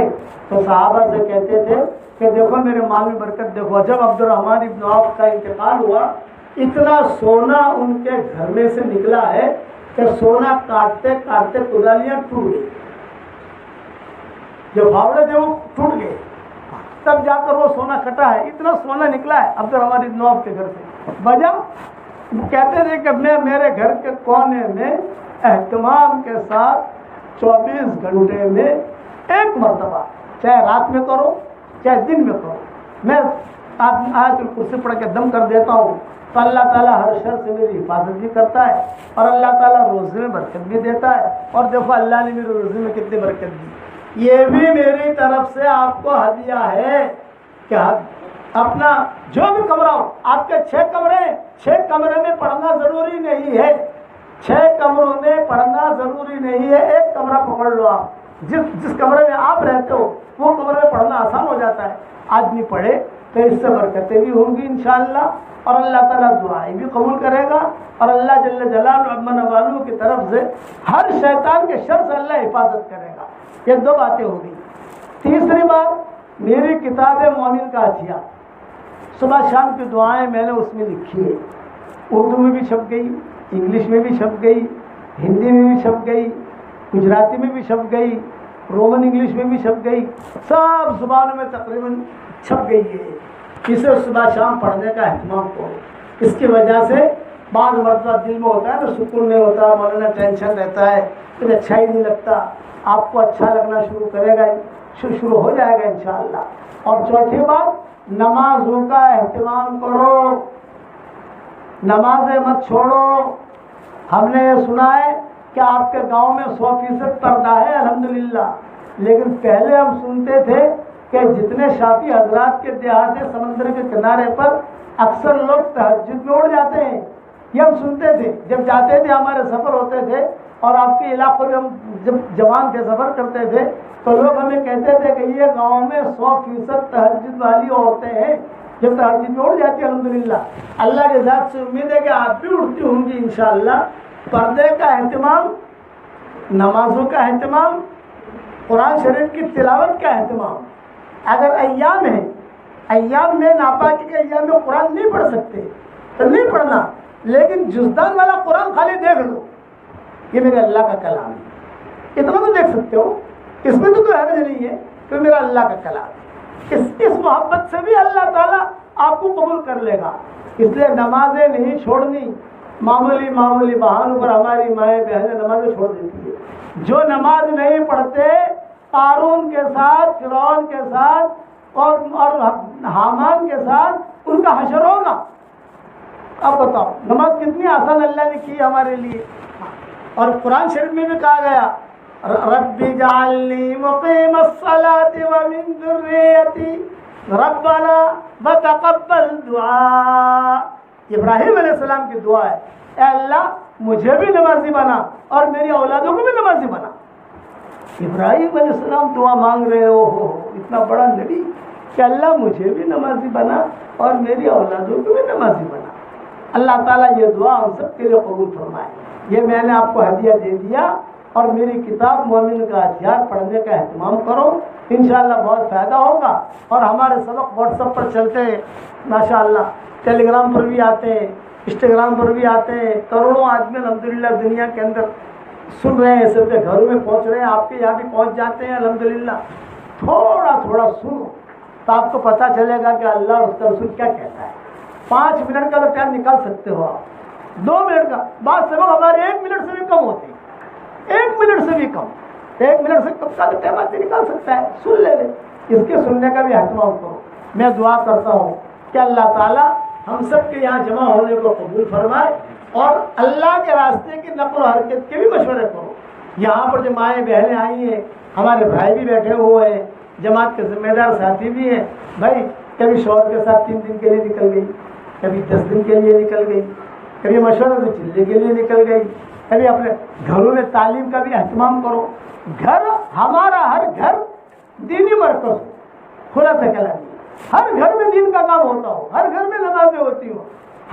تو صحابہ سے کہتے تھے کہ دیکھو میرے مال میں برکت دیکھو۔ جب عبدالرحمن بن عوف کا انتقال ہوا، اتنا سونا ان کے گھر میں سے نکلا ہے کہ سونا کاٹتے کاٹتے کدالیاں ٹوٹ گئی، جو پھاوڑے تھے وہ ٹوٹ گئے، تب جا کر وہ سونا کٹا ہے، اتنا سونا نکلا ہے عبدالرحمن بن عوف کے گھر سے۔ وجہ کہتے تھے کہ میں میرے گھر کے کونے میں اہتمام کے ساتھ 24 گھنٹے میں 1 مرتبہ، چاہے رات میں کرو چاہے دن میں کرو، میں آیت الکرسی پڑھ کے دم کر دیتا ہوں، تو اللہ تعالیٰ ہر شر سے میری حفاظت بھی کرتا ہے، اور اللہ تعالیٰ روزی میں برکت بھی دیتا ہے۔ اور دیکھو اللہ نے میری روزی میں کتنی برکت دی، یہ بھی میری طرف سے آپ کو ہدیہ ہے کہ اپنا جو بھی کمرہ ہو، آپ کے 6 کمرے، 6 کمرے میں پڑھنا ضروری نہیں ہے، 6 کمروں میں پڑھنا ضروری نہیں ہے، 1 کمرہ پکڑ لو آپ، جس کمرے میں آپ رہتے ہو وہ کمرے میں پڑھنا آسان ہو جاتا ہے، آدمی پڑھے تو اس سے برکتیں بھی ہوں گی انشاءاللہ، اور اللہ تعالیٰ دعائیں بھی قبول کرے گا، اور اللہ جل جلالہ امن والوں کی طرف سے ہر شیطان کے شر سے اللہ حفاظت کرے گا۔ یہ 2 باتیں ہو گئی۔ تیسری بات، میری کتاب مومن کا ہتھیار، صبح شام کی دعائیں میں نے اس میں لکھی ہے، اردو میں بھی چھپ گئی، انگلش میں بھی چھپ گئی، ہندی میں بھی چھپ گئی، گجراتی میں بھی چھپ گئی، رومن انگلش میں بھی چھپ گئی، سب زبانوں میں تقریباً چھپ گئی ہے۔ اسے صبح شام پڑھنے کا اہتمام کرو، اس کی وجہ سے بعض مرتبہ دل میں ہوتا ہے نا سکون نہیں ہوتا، مولانا ٹینشن رہتا ہے، پھر اچھا ہی نہیں لگتا. آپ کو اچھا لگنا شروع ہو جائے گا انشاءاللہ. اور چوتھی بات، نمازوں کا اہتمام کرو، نمازیں مت چھوڑو. ہم نے یہ سنا ہے کہ آپ کے گاؤں میں 100% پردہ ہے الحمدللہ، لیکن پہلے ہم سنتے تھے کہ جتنے شافی حضرات کے دیہات ہیں سمندر کے کنارے پر اکثر لوگ تہجد میں اڑ جاتے ہیں. یہ ہم سنتے تھے جب جاتے تھے، ہمارے سفر ہوتے تھے اور آپ کے علاقوں میں ہم جب جوان کے سفر کرتے تھے تو لوگ ہمیں کہتے تھے کہ یہ گاؤں میں 100% تہجد والی عورتیں ہیں جو تہجد میں اڑ جاتی ہے. الحمدللہ اللہ کے ذات سے امید ہے کہ آپ بھی اڑتی ہوں گی انشاءاللہ. پردے کا اہتمام، نمازوں کا اہتمام، قرآن شریف کی تلاوت کا اہتمام. اگر ایام ہیں، ایام میں ناپاکی کے ایام میں قرآن نہیں پڑھ سکتے تو نہیں پڑھنا، لیکن جزدان والا قرآن خالی دیکھ لو، یہ میرے اللہ کا کلام ہے، اتنا تو دیکھ سکتے ہو، اس میں تو کوئی حرج نہیں ہے کہ میرا اللہ کا کلام ہے. اس محبت سے بھی اللہ تعالیٰ آپ کو قبول کر لے گا. اس لیے نمازیں نہیں چھوڑنی. معمولی بہانوں پر ہماری مائیں بہنیں نمازیں چھوڑ دیتی ہے. جو نماز نہیں پڑھتے قارون کے ساتھ، فرعون کے ساتھ اور حامان کے ساتھ ان کا حشر ہوگا. اب بتاؤ نماز کتنی آسان اللہ نے کی ہمارے لیے. اور قرآن شریف میں بھی کہا گیا رب اجعلنی مقیم الصلاۃ ومن ذریتی ربنا وتقبل دعاء. ابراہیم علیہ السلام کی دعا ہے، اے اللہ مجھے بھی نمازی بنا اور میری اولادوں کو بھی نمازی بنا. ابراہیم علیہ السلام دعا مانگ رہے ہو اتنا بڑا نبی کہ اللہ مجھے بھی نمازی بنا اور میری اولادوں کو بھی نمازی بنا. اللہ تعالیٰ یہ دعا ہم سب کے لیے قبول فرمائے. یہ میں نے آپ کو ہدیہ دے دیا، اور میری کتاب مومن کا ہتھیار پڑھنے کا اہتمام کرو، انشاءاللہ بہت فائدہ ہوگا. اور ہمارے سبق واٹس ایپ پر چلتے ہیں ماشاءاللہ، ٹیلی گرام پر بھی آتے ہیں، انسٹاگرام پر بھی آتے ہیں. کروڑوں آدمی الحمدللہ دنیا کے اندر سن رہے ہیں، سب کے گھروں میں پہنچ رہے ہیں، آپ کے یہاں بھی پہنچ جاتے ہیں الحمدللہ. تھوڑا سنو تو آپ کو پتہ چلے گا کہ اللہ اور اس کا رسول کیا کہتا ہے. 5 منٹ کا تو ٹائم نکال سکتے ہو آپ، 2 منٹ کا. بعض سبق ہمارے 1 منٹ سے بھی کم ہوتے ہیں، 1 منٹ سے بھی کم، 1 منٹ سے کم کا تو ٹائم آدمی نکال سکتا ہے. سن لے اس کے سننے کا بھی اہتمام کرو. میں دعا کرتا ہوں کہ اللہ تعالیٰ ہم سب کے یہاں جمع ہونے کو قبول فرمائے، اور اللہ کے راستے کی نقل و حرکت کے بھی مشورے کرو. یہاں پر جو مائیں بہنیں آئی ہیں، ہمارے بھائی بھی بیٹھے ہوئے ہیں، جماعت کے ذمہ دار ساتھی بھی ہیں. بھائی کبھی شوہر کے ساتھ 3 دن کے لیے نکل گئی، کبھی 10 دن کے لیے نکل گئی، کبھی مشورہ سے چلنے کے لیے نکل گئی، کبھی اپنے گھروں میں تعلیم کا بھی اہتمام کرو. گھر ہمارا ہر گھر دینی مرکز ہو، کھلا سے کلا نہیں، ہر گھر میں دین کا کام ہوتا ہو، ہر گھر میں نمازیں ہوتی ہو.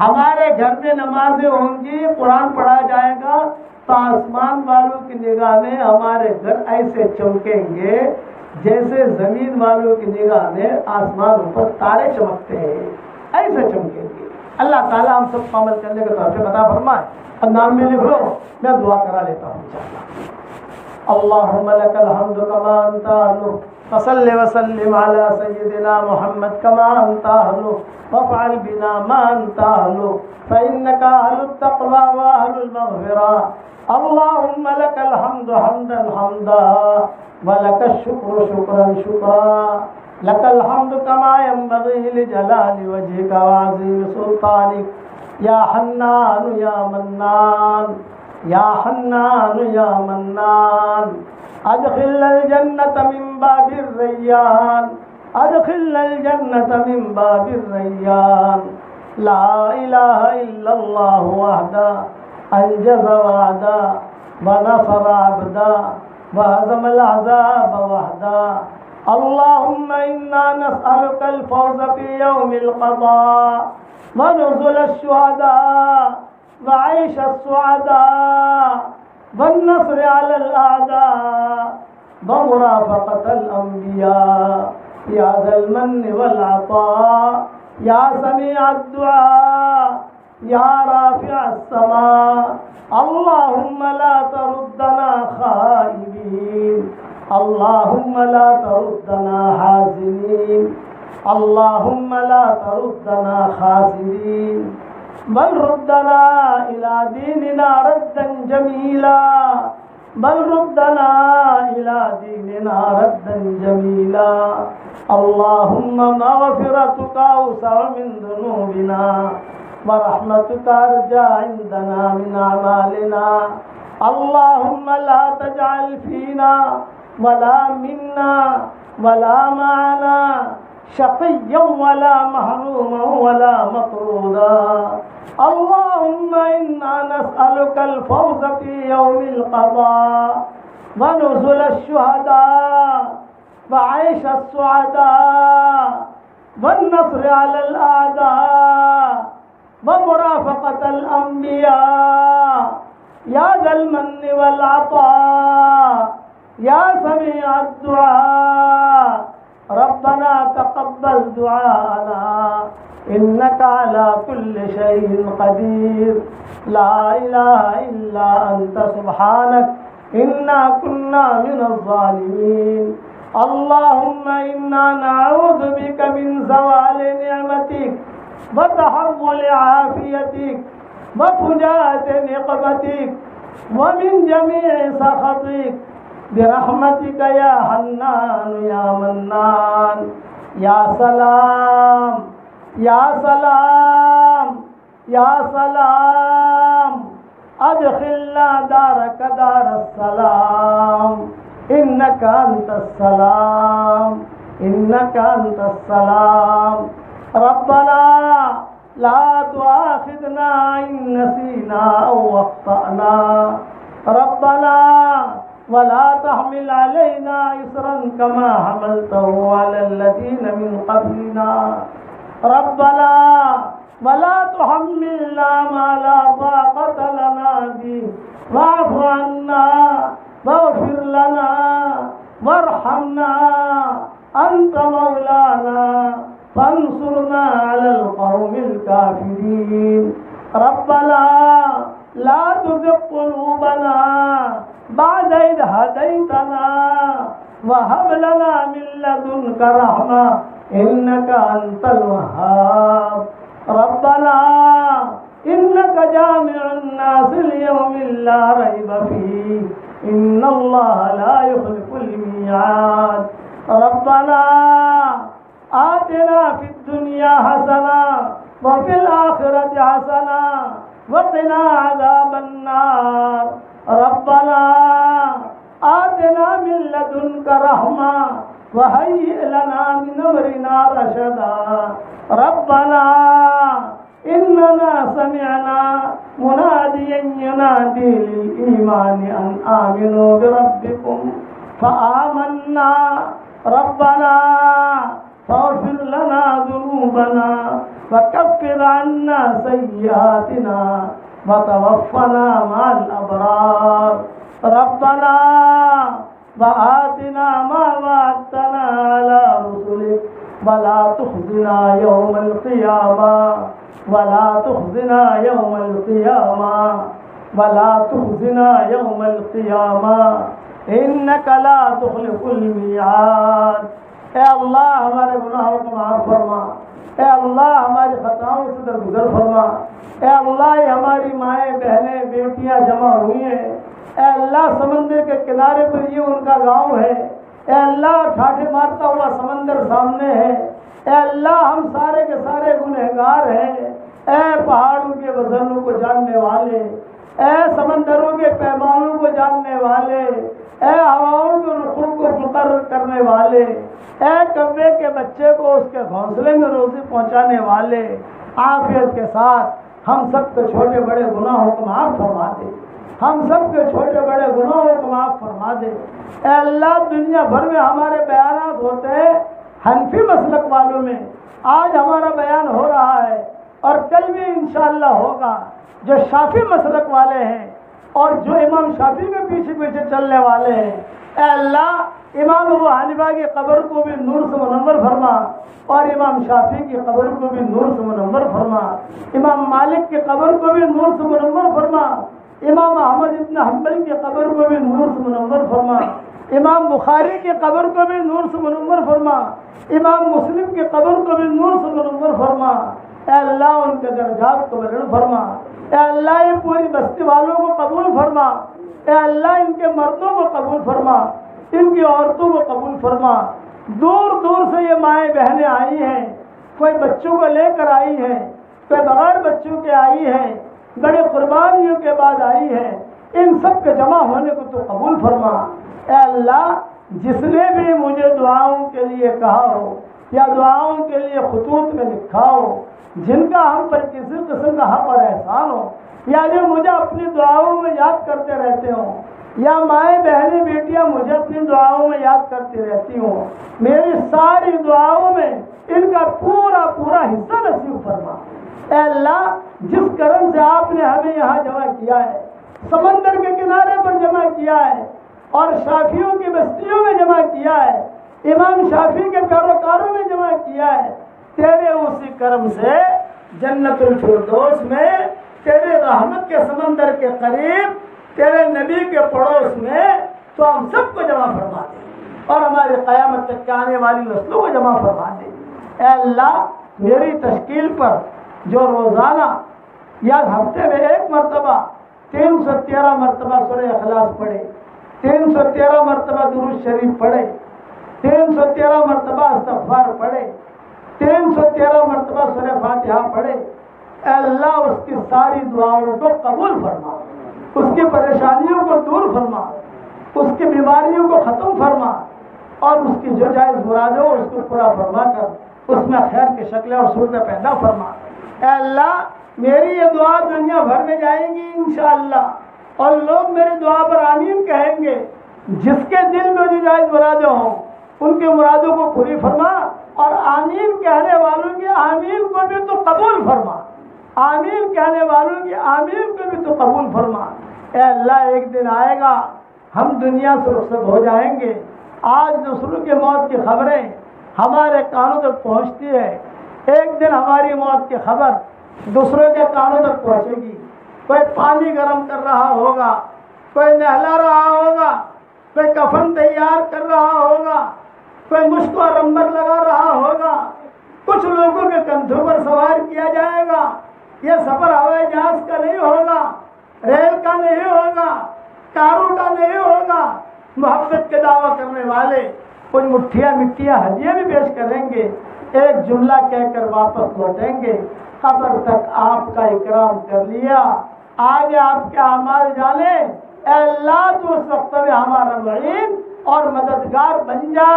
ہمارے گھر میں نمازیں ہوں گی، قرآن پڑھا جائے گا تو آسمان والوں کی نگاہ میں ہمارے گھر ایسے چمکیں گے جیسے زمین والوں کی نگاہ میں آسمان پر تارے چمکتے ہیں، ایسے چمکیں گے. اللہ تعالیٰ ہم سب کو عمل کرنے کے توفیق عطا فرمائے. اب نام میں لکھ لو، میں دعا کرا لیتا ہوں انشاءاللہ. اللهم لك الحمد كما أنت أهله، فصل وسلم على سيدنا محمد كما أنت أهله، وافعل بنا ما أنت أهله، فإنك أهل التقوى وأهل المغفرة. اللهم لك الحمد حمدا حمدا، ولك الشكر شكرا شكرا. لك الحمد كما ينبغي لجلال وجهك وعظيم سلطانك. يا حنان يا منان، یا حنان یا منان، ادخلنا الجنة من باب الریان، ادخلنا الجنة من باب الریان. لا الہ الا اللہ وحدہ انجز وعدہ ونصر عبدہ وہزم الاحزاب وحدہ. اللہم انا نسألک الفوز فی یوم القضاء ونزل الشہداء وعيش السعداء والنصر على الأعداء ومرافقة الأنبياء يا ذا المن والعطاء يا سميع الدعاء يا رافع السماء. اللهم لا تردنا خائبين، اللهم لا تردنا حازنين، اللهم لا تردنا خاسرين. بل ردنا إلى ديننا ردا جميلا بل ردنا إلى ديننا ردا جميلا اللهم مغفرتك أوسع من ذنوبنا ورحمتك أرجى عندنا من أعمالنا اللهم لا تجعل فينا ولا منا ولا معنا شقيا ولا محروما ولا مطرودا اللهم إنا نسألك الفوز في يوم القضاء ونزل الشهداء وعيش السعداء والنصر على الأعداء ومرافقة الأنبياء يا ذا المن والعطاء يا سميع الدعاء ربنا تقبل دعاءنا إنك على كل شيء قدير لا إله إلا أنت سبحانك إنا كنا من الظالمين اللهم إنا نعوذ بك من زوال نعمتك وتحول عافيتك وفجاءة نقمتك ومن جميع سخطك برحمتك يا حنان يا منان يا سلام يا سلام يا سلام ادخلنا دارك دار السلام إنك أنت السلام إنك أنت السلام ربنا لا تؤاخذنا إن نسينا أو أخطأنا ربنا ولا تحمل علينا إصرا كما حملته على الذين من قبلنا ربنا ولا تحملنا ما لا طاقة لنا به واعف عنا واغفر لنا وارحمنا أنت مولانا فانصرنا على القوم الكافرين ربنا لا تزغ قلوبنا بعد إذ هديتنا وهب لنا من لدنك رحمة إنك أنت الوهاب ربنا إنك جامع الناس ليوم لا ريب فيه إن الله لا يخلف الميعاد ربنا آتنا في الدنيا حسنة وفي الآخرة حسنة وقنا عذاب النار ربنا آتنا من لدنك رحمة وهيئ لنا من أمرنا رشدا ربنا إننا سمعنا مناديا ينادي للإيمان أن آمنوا بربكم فآمنا ربنا فاغفر لنا ذنوبنا وكفر عنا سيئاتنا وتوفنا مع الأبرار ربنا وآتنا ما وعدتنا على رسلك ولا تخزنا يوم القيامة ولا تخزنا يوم القيامة ولا تخزنا يوم القيامة إنك لا تخلف الميعاد اے اللہ ہمارے گناہوں کو معاف فرما اے اللہ ہماری خطاؤں سے درگزر فرما اے اللہ یہ ہماری مائیں بہنیں بیٹیاں جمع ہوئی ہیں اے اللہ سمندر کے کنارے پر یہ ان کا گاؤں ہے اے اللہ ٹھاٹھے مارتا ہوا سمندر سامنے ہے اے اللہ ہم سارے کے سارے گنہگار ہیں اے پہاڑوں کے وزنوں کو جاننے والے اے سمندروں کے پیمانوں کو جاننے والے اے ہواؤں کے رخوں کو مقرر کرنے والے اے کوے کے بچے کو اس کے گھونسلے میں روزی پہنچانے والے عافیت کے ساتھ ہم سب کے چھوٹے بڑے گناہوں کو معاف فرما دے ہم سب کے چھوٹے بڑے گناہوں کو معاف فرما دے اے اللہ دنیا بھر میں ہمارے بیانات ہوتے ہیں حنفی مسلک والوں میں آج ہمارا بیان ہو رہا ہے اور کل بھی انشاءاللہ ہوگا جو شافی مسلک والے ہیں اور جو امام شافی کے پیچھے پیچھے چلنے والے ہیں اے اللہ امام ابو حنیفہ کی قبر کو بھی نور سے منور فرما اور امام شافی کی قبر کو بھی نور سے منور فرما امام مالک کی قبر کو بھی نور سے منور فرما امام احمد ابن حنبل کی قبر کو بھی نور سے منور فرما امام بخاری کی قبر کو بھی نور سے منور فرما امام مسلم کی قبر کو بھی نور سے منور فرما اے اللہ ان کے درجات کو بلند فرما، اے اللہ یہ پوری بستی والوں کو قبول فرما، اے اللہ ان کے مردوں کو قبول فرما، ان کی عورتوں کو قبول فرما۔ دور دور سے یہ مائیں بہنیں آئی ہیں، کوئی بچوں کو لے کر آئی ہیں، کوئی بغیر بچوں کے آئی ہیں، بڑے قربانیوں کے بعد آئی ہیں، ان سب کے جمع ہونے کو تو قبول فرما۔ اے اللہ جس نے بھی مجھے دعاؤں کے لیے کہا ہو یا دعاؤں کے لیے خطوط میں لکھا ہو، جن کا ہم پر کسی قسم کا حق اور احسان ہو، یا جو مجھے اپنی دعاؤں میں یاد کرتے رہتے ہوں، یا مائیں بہنیں بیٹیاں مجھے اپنی دعاؤں میں یاد کرتی رہتی ہوں، میری ساری دعاؤں میں ان کا پورا پورا حصہ نصیب فرما۔ اے اللہ جس کرم سے آپ نے ہمیں یہاں جمع کیا ہے، سمندر کے کنارے پر جمع کیا ہے اور شافیوں کی بستیوں میں جمع کیا ہے، امام شافی کے پیروکاروں میں جمع کیا ہے، تیرے اسی کرم سے جنت الفردوس میں تیرے رحمت کے سمندر کے قریب تیرے نبی کے پڑوس میں تو ہم سب کو جمع فرما دے اور ہماری قیامت تک کے آنے والی نسلوں کو جمع فرما دے۔ اے اللہ میری تشکیل پر جو روزانہ یا ہفتے میں ایک مرتبہ 313 مرتبہ سورہ اخلاص پڑھے، 313 مرتبہ درود شریف پڑھے، 313 مرتبہ استغفار پڑھے، 313 مرتبہ سورہ فاتحہ پڑھے، اے اللہ اس کی ساری دعاؤں کو قبول فرما، اس کی پریشانیوں کو دور فرما، اس کی بیماریوں کو ختم فرما، اور اس کی جو جائز مراد ہو اس کو پورا فرما کر اس میں خیر کی شکلیں اور صورتیں پیدا فرما۔ اے اللہ میری یہ دعا دنیا بھر میں جائے گی انشاءاللہ، اور لوگ میری دعا پر آمین کہیں گے۔ جس کے دل میں جو جائز مرادیں ہوں ان کے مرادوں کو پوری فرما، اور آمین کہنے والوں کی آمین کو بھی تو قبول فرما، آمین کہنے والوں کی آمین کو بھی تو قبول فرما۔ اے اللہ ایک دن آئے گا ہم دنیا سے رخصت ہو جائیں گے، آج دوسروں کی موت کی خبریں ہمارے کانوں تک پہنچتی ہے، ایک دن ہماری موت کی خبر دوسروں کے کانوں تک پہنچے گی۔ کوئی پانی گرم کر رہا ہوگا، کوئی نہلا رہا ہوگا، کوئی کفن تیار کر رہا ہوگا، کوئی مشک اور عنبر لگا رہا ہوگا، کچھ لوگوں کے کندھوں پر سوار کیا جائے گا۔ یہ سفر ہوائی جہاز کا نہیں ہوگا، ریل کا نہیں ہوگا، کاروں کا نہیں ہوگا۔ محبت کے دعویٰ کرنے والے کچھ مٹھیاں مٹیاں ہدیے بھی پیش کریں گے، ایک جملہ کہہ کر واپس لوٹیں گے، قبر تک آپ کا اکرام کر لیا، آگے آپ کے اعمال جانے۔ اے اللہ تو اس وقت میں ہمارا معین اور مددگار بن جا،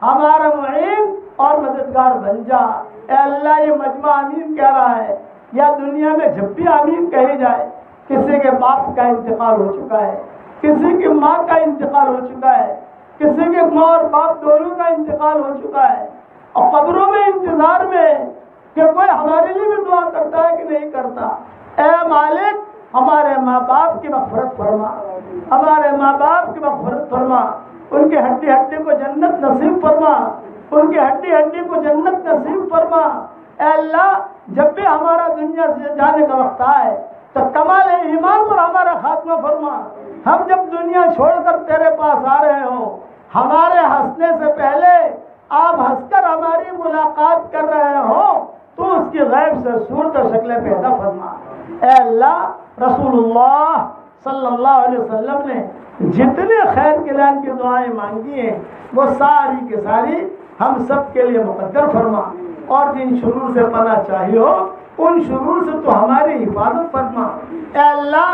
ہمارا معین اور مددگار بن جا۔ اے اللہ یہ مجمع آمین کہہ رہا ہے، یا دنیا میں جب بھی آمین کہی جائے کسی کے باپ کا انتقال ہو چکا ہے، کسی کی ماں کا انتقال ہو چکا ہے، کسی کے ماں اور باپ دونوں کا انتقال ہو چکا ہے، اور قبروں میں انتظار میں کہ کوئی ہمارے لیے بھی دعا کرتا ہے کہ نہیں کرتا۔ اے مالک ہمارے ماں باپ کی مغفرت فرما، ہمارے ماں باپ کی مغفرت فرما، ان کے ہڈی ہڈی کو جنت نصیب فرما، ان کی ہڈی ہڈی کو جنت نصیب فرما۔ اے اللہ جب بھی ہمارا دنیا سے جانے کا وقت آئے تو کمال ایمان پر ہمارا خاتمہ فرما۔ ہم جب دنیا چھوڑ کر تیرے پاس آ رہے ہوں، ہمارے ہنسنے سے پہلے آپ ہنس کر ہماری ملاقات کر رہے ہوں تو اس کی غیب سے صورت و شکلیں پیدا فرما۔ اے اللہ رسول اللہ صلی اللہ علیہ وسلم نے جتنے خیر کے لائن کی دعائیں مانگی ہیں وہ ساری کی ساری ہم سب کے لیے مقدر فرما، اور جن شرور سے پناہ چاہیے ہو ان شرور سے تو ہماری حفاظت فرما۔ اے اللہ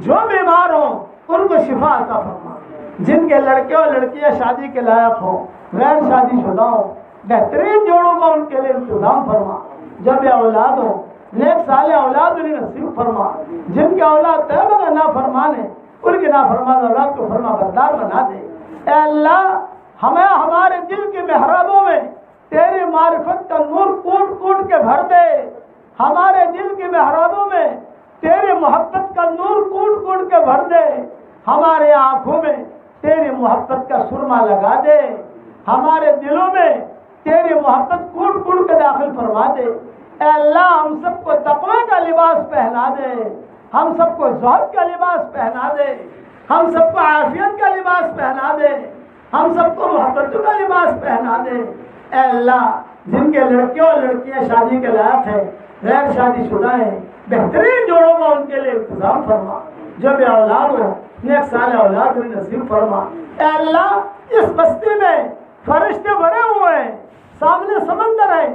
جو بیمار ہوں ان کو شفا عطا فرما، جن کے لڑکے اور لڑکیاں شادی کے لائق ہوں، غیر شادی شدہ ہوں، بہترین جوڑوں کا ان کے لیے انتظام فرما، جب اولاد ہو نیک صالح اولاد انہیں نصیب فرما، جن کے اولاد طیبہ کا نافرمان ہے ان کی نافرمان اولاد کو فرما بردار بنا دے۔ اے اللہ ہمیں ہمارے دل کے محرابوں میں تیری معرفت کا نور کوٹ کوٹ کے بھر دے، ہمارے دل کے محرابوں میں تیری محبت کا نور کوٹ کوٹ کے بھر دے، ہمارے آنکھوں میں تیری محبت کا سرما لگا دے، ہمارے دلوں میں تیری محبت کوٹ کوٹ کے داخل فرما دے۔ اے اللہ ہم سب کو تقوی کا لباس پہنا دے، ہم سب کو زہد کا لباس پہنا دے، ہم سب کو عافیت کا لباس پہنا دے، ہم سب کو محبت کا لباس پہنا دے۔ اے اللہ جن کے لڑکے اور لڑکیاں شادی کے لائق ہیں غیر شادی شدہ ہیں بہترین جوڑوں کا ان کے لیے انتظام فرما، جو بے اولاد ہو نیک صالح اولاد انہیں نصیب فرما۔ اے اللہ اس بستی میں فرشتے بھرے ہوئے ہیں، سامنے سمندر ہے،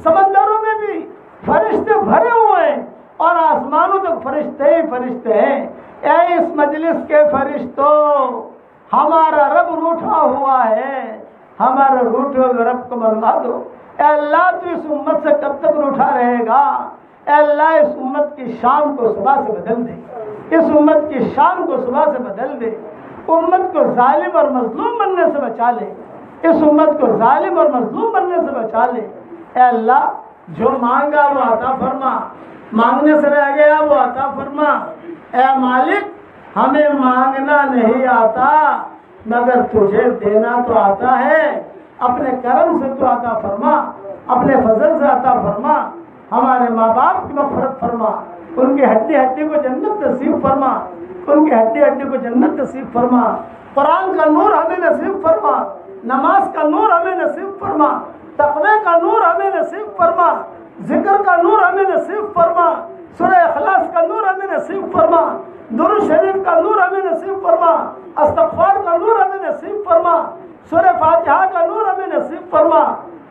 سمندروں میں بھی فرشتے بھرے ہوئے ہیں اور آسمانوں تک فرشتے ہی فرشتے ہیں۔ اے اس مجلس کے فرشتوں، ہمارا رب روٹھا ہوا ہے، ہمارے روٹھے ہوئے رب کو منوا دو۔ اے اللہ تو اس امت سے کب تک روٹھا رہے گا؟ اے اللہ اس امت کی شام کو صبح سے بدل دے، اس امت کی شام کو صبح سے بدل دے، امت کو ظالم اور مظلوم بننے سے بچا لے، اس امت کو ظالم اور مظلوم بننے سے بچا لے۔ اے اللہ جو مانگا وہ عطا فرما، مانگنے سے رہ گیا وہ عطا فرما۔ اے مالک ہمیں مانگنا نہیں آتا مگر تجھے دینا تو آتا ہے، اپنے کرم سے تو عطا فرما، اپنے فضل سے عطا فرما۔ ہمارے ماں باپ کی مغفرت فرما، ان کی ہڈی ہڈی کو جنت نصیب فرما، ان کی ہڈی ہڈی کو جنت نصیب فرما۔ قرآن کا نور ہمیں نصیب فرما، نماز کا نور ہمیں نصیب فرما، تقوی کا نور ہمیں نصیب فرما، ذکر کا نور ہمیں نصیب فرما، سورہ اخلاص کا نور ہمیں نصیب فرما، درود شریف کا نور ہمیں نصیب فرما، استغفار کا نور ہمیں نصیب فرما، سورہ فاتحہ کا نور ہمیں نصیب فرما،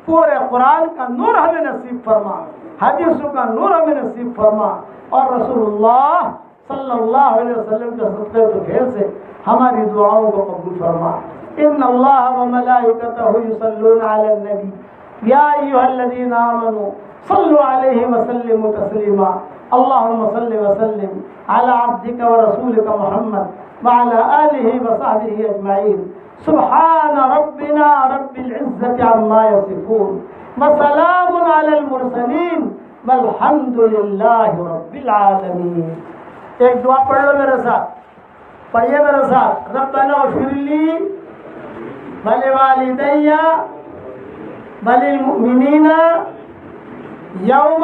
پورے قرآن کا نور ہمیں نصیب فرما، حدیثوں کا نور ہمیں نصیب فرما، اور رسول اللہ صلی اللہ علیہ وسلم کے صدقے و خیر سے ہماری دعاؤں کو قبول فرما۔ ان اللہ وملائکتہ یصلون علی النبی یا ایھا الذین آمنوا صلوا علیہ وسلموا تسلیما۔ اللہم صل وسلم علی عبدک ورسولک محمد وعلی آلہ وصحبہ اجمعین۔ سبحان ربنا رب العزة عما يصفون وسلام على المرسلين والحمد لله رب العالمین۔ ایک دعا پڑھ لو میرے ساتھ، پڑھیے میرے ساتھ۔ ربنا اغفر لی ولوالدی وللمؤمنین یوم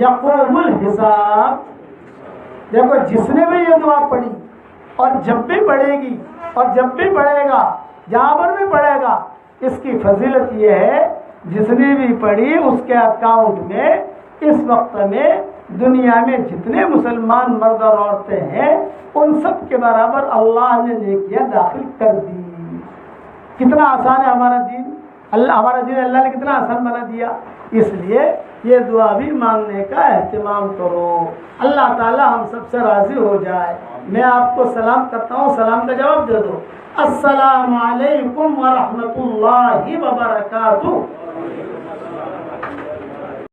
یقوم الحساب۔ دیکھو جس نے بھی یہ دعا پڑھی اور جب بھی پڑھے گی اور جب بھی پڑھے گا، جہاں پر بھی پڑھے گا، اس کی فضیلت یہ ہے جس نے بھی پڑھی اس کے اکاؤنٹ میں اس وقت میں دنیا میں جتنے مسلمان مرد اور عورتیں ہیں ان سب کے برابر اللہ نے نیکیاں داخل کر دی۔ کتنا آسان ہے ہمارا دین، ہمارا دین اللہ نے کتنا آسان بنا دیا۔ اس لیے یہ دعا بھی مانگنے کا اہتمام کرو، اللہ تعالی ہم سب سے راضی ہو جائے۔ میں آپ کو سلام کرتا ہوں، سلام کا جواب دے دو۔ السلام علیکم ورحمۃ اللہ وبرکاتہ۔